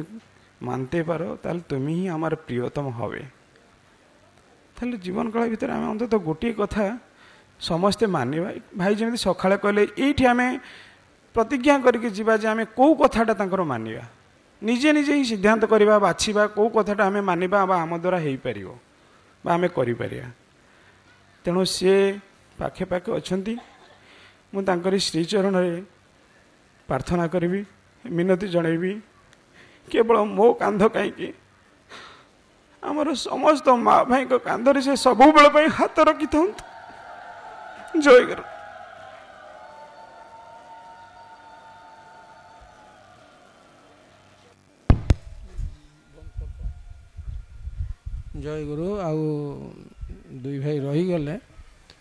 মানতে পারো তাহলে তুমি ହିଁ আমার প্রিয়তম হবে। তাহলে ଜୀବନକାଳ ଭିତରେ ଆମେ ଅନ୍ତତଃ ଗୋଟିଏ କଥା ସମସ୍ତେ ମାନିବା। ଭାଇ ଯେମିତି ସକାଳେ କହିଲେ, ଏଇଠି ଆମେ ପ୍ରତିଜ୍ଞା କରିକି ଯିବା ଯେ ଆମେ କେଉଁ କଥାଟା ତାଙ୍କର ମାନିବା। ନିଜେ ନିଜେ ହିଁ ସିଦ୍ଧାନ୍ତ କରିବା, ବାଛିବା କେଉଁ କଥାଟା ଆମେ ମାନିବା ବା ଆମ ଦ୍ୱାରା ହେଇପାରିବ ବା ଆମେ କରିପାରିବା। ତେଣୁ ସିଏ ପାଖେ ପାଖେ ଅଛନ୍ତି। ମୁଁ ତାଙ୍କରି ଶ୍ରୀଚରଣରେ ପ୍ରାର୍ଥନା କରିବି, ମିନତି ଜଣାଇବି, କେବଳ ମୋ କାନ୍ଧ କାହିଁକି ଆମର ସମସ୍ତ ମା ଭାଇଙ୍କ କାନ୍ଧରେ ସେ ସବୁବେଳେ ପାଇଁ ହାତ ରଖିଥାନ୍ତୁ। ଜୟ ଗୁରୁ। ଜୟ ଗୁରୁ। ଆଉ ଦୁଇ ଭାଇ ରହିଗଲେ,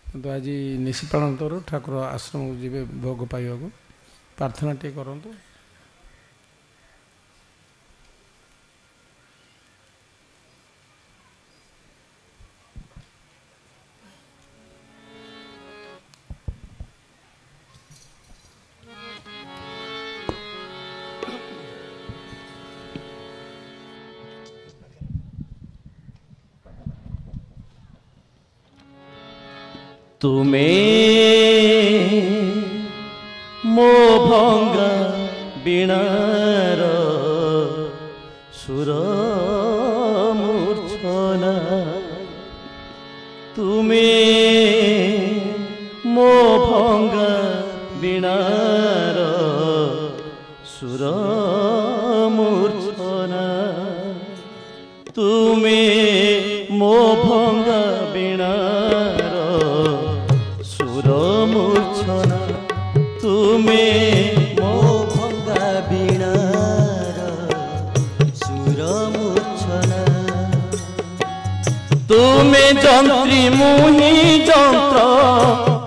କିନ୍ତୁ ଆଜି ନିଶିପାଳନ୍ତରୁ ଠାକୁର ଆଶ୍ରମକୁ ଯିବେ ଭୋଗ ପାଇବାକୁ। ପ୍ରାର୍ଥନା ଟିକେ କରନ୍ତୁ। ତୁମେ ମୋ ଭଙ୍ଗା ବୀଣାର ସୁର ମୂର୍ଚ୍ଛନା, ତୁମେ ମୋ ଭଙ୍ଗା ବୀଣାର ସୁର ମୂର୍ଚ୍ଛନା, ତୁମେ ମୋ ଭଙ୍ଗା ବୀଣାର ମୂର୍ଚ୍ଛନା, ତୁମେ ମୋ ଭଙ୍ଗା ବୀଣାର ସୁର ମୂର୍ଚ୍ଛନା, ତୁମେ ଯନ୍ତ୍ରୀ ମୁଁ ହିଁ ଯନ୍ତ୍ର,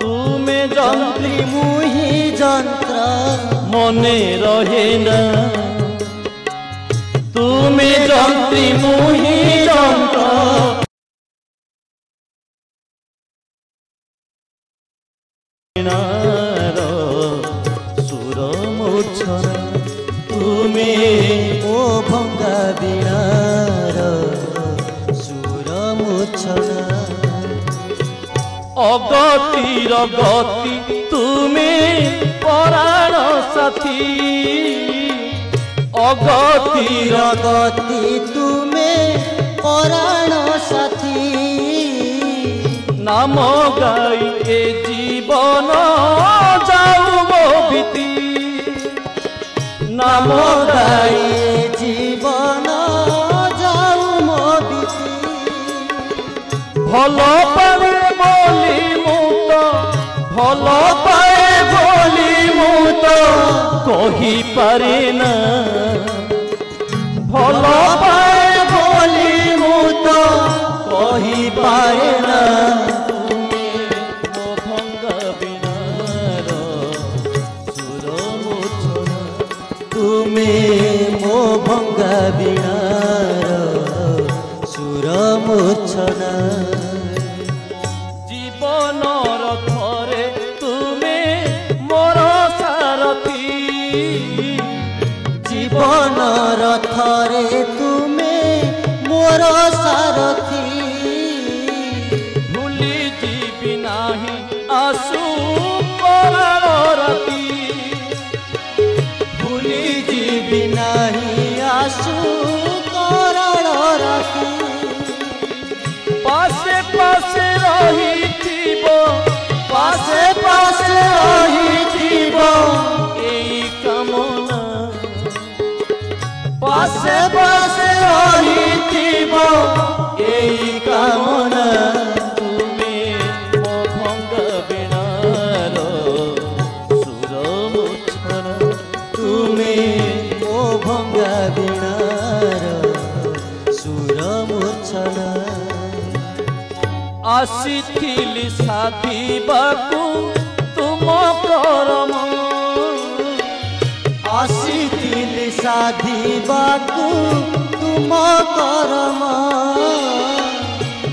ତୁମେ ଯନ୍ତ୍ରୀ মনে রহে না। তুমি যন্ত্রী মুহি যন্ত্র সুর মূর্ছনা, তুমি ও ভঙ্গা বীণার সুর মূর্ছনা। অগতির গতি তুমি পরাণ সাথী, অগতির গতি তুমি পরাণ সাথী। নাম গাই এ জীবন যাও বিতি, নাম গাই জীবন যাও বিতি। ভাল পাবে বলি মুত, ভাল পায়ে বলি মুত কহি পারে না। ভাল পায়ে বলি মুত কহি পারে না। তুমি ମୋ ଭଙ୍ଗା ବୀଣାର ସୁର ମୂର୍ଚ୍ଛନା, তুমি ମୋ ଭଙ୍ଗା ବୀଣାର ସୁର ମୂର୍ଚ୍ଛନା। জীবনর থরে তুমি মোর সারথী, জীবনর থরে তুমি মোর সারথী। ভুলি ଯିବି ନାହିଁ ଆସୁ କରାଳ ରାତି, ভুলি ଯିବି ନାହିଁ ଆସୁ କରାଳ ରାତି। পাশে পাশে রহিথিব, পাশে পাশে রহিথিব এই কামনা, পাশে পাশে রহিথিব এই কামনা। তুমি ମୋ ଭଙ୍ଗା ବୀଣାର ସୁର ମୂର୍ଚ୍ଛନା, তুমি ମୋ ଭଙ୍ଗା ବୀଣାର ସୁର ମୂର୍ଚ୍ଛନା। ଆସିଥିଲି ସାଧିବାକୁ ତୁମ କରମ, ଆସିଥିଲି ସାଧିବାକୁ ତୁମ କରମ।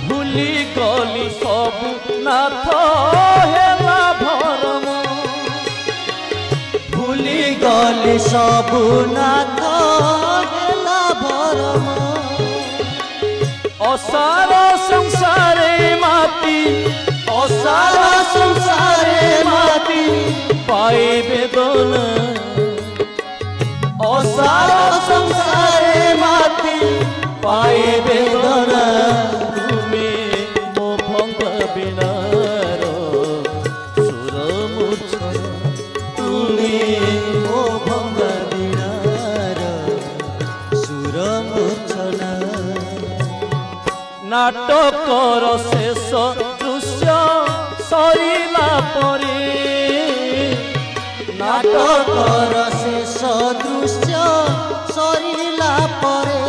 ଭୁଲି ଗଲି ସବୁ ନାଥ ହେଲା ଭରମ, ଭୁଲି ଗଲି ସବୁ ନାଥ ହେଲା ଭରମ। ଅସାର ସଂସାରେ ମାତି, ଅସାର ସଂସାରେ ମାତି ପାଏ ବେଦନା, ଅସାର ସଂସାରେ ମାତି ପାଏ ବେଦନା। তুমি ମୋ ଭଙ୍ଗା ବୀଣାର ସୁର ମୂର୍ଚ୍ଛନା, তুমি ମୋ ଭଙ୍ଗା ବୀଣାର ସୁର ମୂର୍ଚ୍ଛନା। ନାଟକର ଶେଷ ଦୃଶ୍ୟ ସରିଲା ପରେ, ନାଟକର ଶେଷ ଦୃଶ୍ୟ ସରିଲା ପରେ।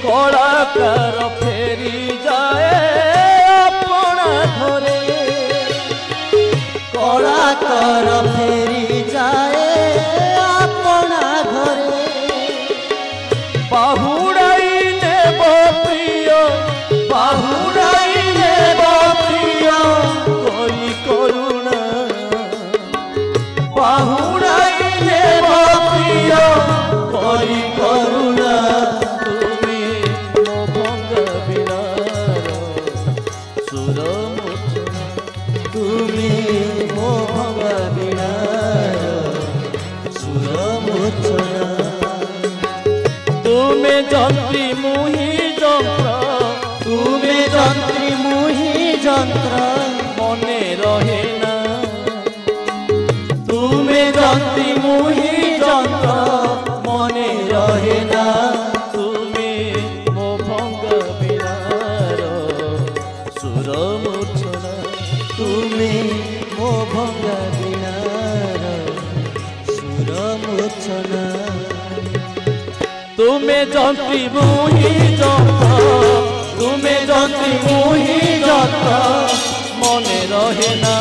କଳାକାର ଫେରି ଯାଏ ଆପଣା ଘରେ, କଳାକାର ଫେରି ଯାଏ ଆପଣା ଘରେ। ବାହୁଡ଼ାଇ ନେବ ପ୍ରିୟ, ବାହୁଡ଼ାଇ ନେବ ପ୍ରିୟ କରି କରୁଣା, ବାହୁଡ଼ାଇ ନେବ ପ୍ରିୟ କରି କରୁଣା। তুমি ମୋ ଭଙ୍ଗା ବୀଣାର ସୁର ମୂର୍ଚ୍ଛନା, তুমি ମୋ ଭଙ୍ଗା ବୀଣାର ସୁର ମୂର୍ଚ୍ଛନା। তুমি যন্ত্রী মুহি যন্ত্র, তুমি যন্ত্রী মুহি যন্ত্র মনে রহে না। তুমি যন্ত্রী মুহি যন্ত্র মনে রহে না। তুমি ମୋ ଭଙ୍ଗା ବୀଣାର ସୁର ମୂର୍ଚ୍ଛନା, তুমি ମୋ ଭଙ୍ଗା ବୀଣାର ସୁର ମୂର୍ଚ୍ଛନା। তুমি যন্ত্রী মুহি যন্ত্র, তুমি যন্ত্রী মুহি যন্ত্র মনে রহে না।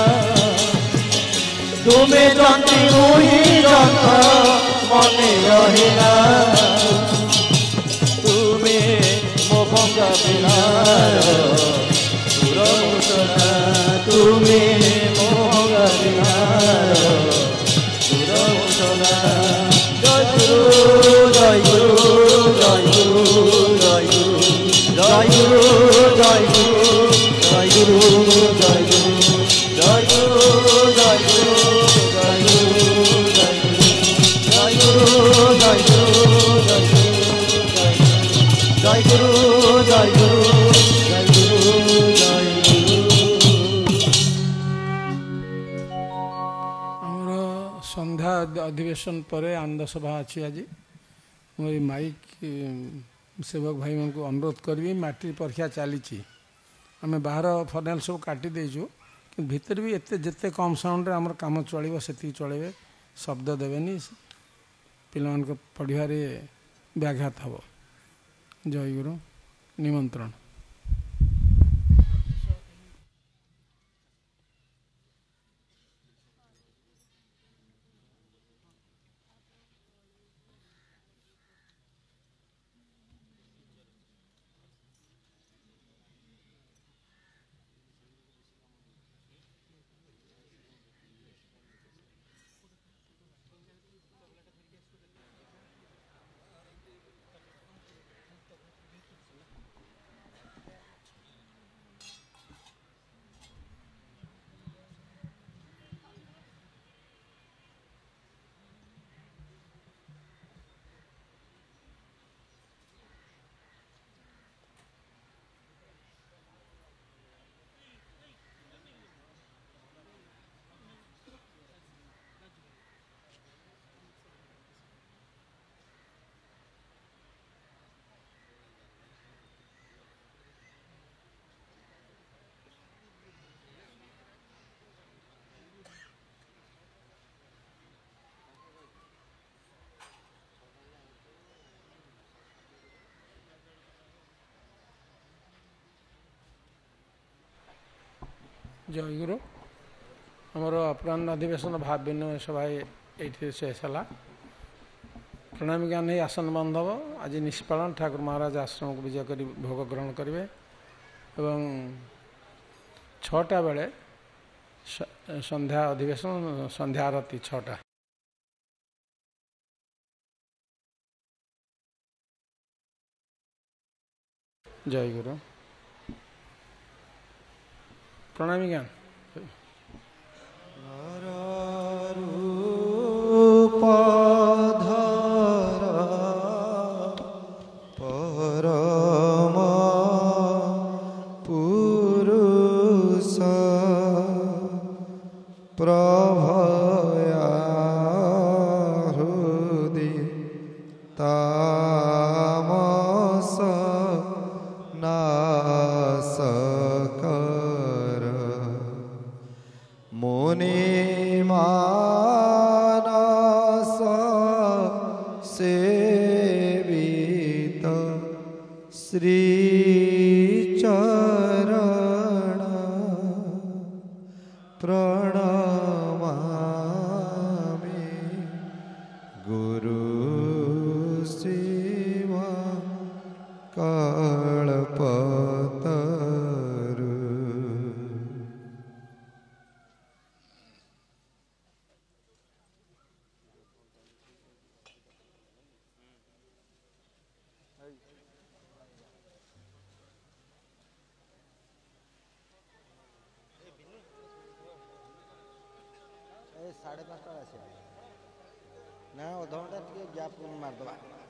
ତୁମେ ଯନ୍ତ୍ରୀ ମୁଁ ହିଁ ଯନ୍ତ୍ର ମନେ ରହିଲା ତୁମେ ମୋ ଭଙ୍ଗା ବିନାର ସୁରମୂଷଣା ତୁମେ ମୋ ଭଙ୍ଗା ବିନାର ସୁରମୂଷଣା ଜୟ ଗୁରୁ ଜୟ ଗୁରୁ ଜୟ ଗୁରୁ ଜୟ ଗୁରୁ জয় গুরু জয় গুরু জয় গুরু জয় গুরু জয় গুরু জয় গুরু জয় গুরু জয় গুরু জয় গুরু জয় গুরু জয় গুরু জয় গুরু জয় গুরু জয় গুরু জয় গুরু। ଆମର ସନ୍ଧ୍ୟା ଅଧିବେଶନ ପରେ ଆନନ୍ଦ ସଭା ଅଛି ଆଜି। ମୁଁ ଏଇ ମାଇକ୍ सेवक भाई मान को अनुरोध करी मैट्रिक परीक्षा चली आम बाहर फर्नेल सब काटी देचु कि भितर भी एत जिते कम साउंड रे आमर काम चलो से चलेबे शब्द देवेनि पिला पढ़ारे व्याघात हम। जय गुरु निमंत्रण। जय गुरु आमर अपराह्न अधिवेशन भाव विनिमय सभा ये शेष है। प्रणामी ज्ञान ही आसन बांधव आज निष्पालन ठाकुर महाराज आश्रम को विजय कर भोग ग्रहण करेंगे एवं 6टा बेले संध्या अधिवेशन संध्या आरती 6टा। जय गुरु प्रणामी ज्ञान। साढ़े 5टा ना अधघंटा टे गैप मारदे।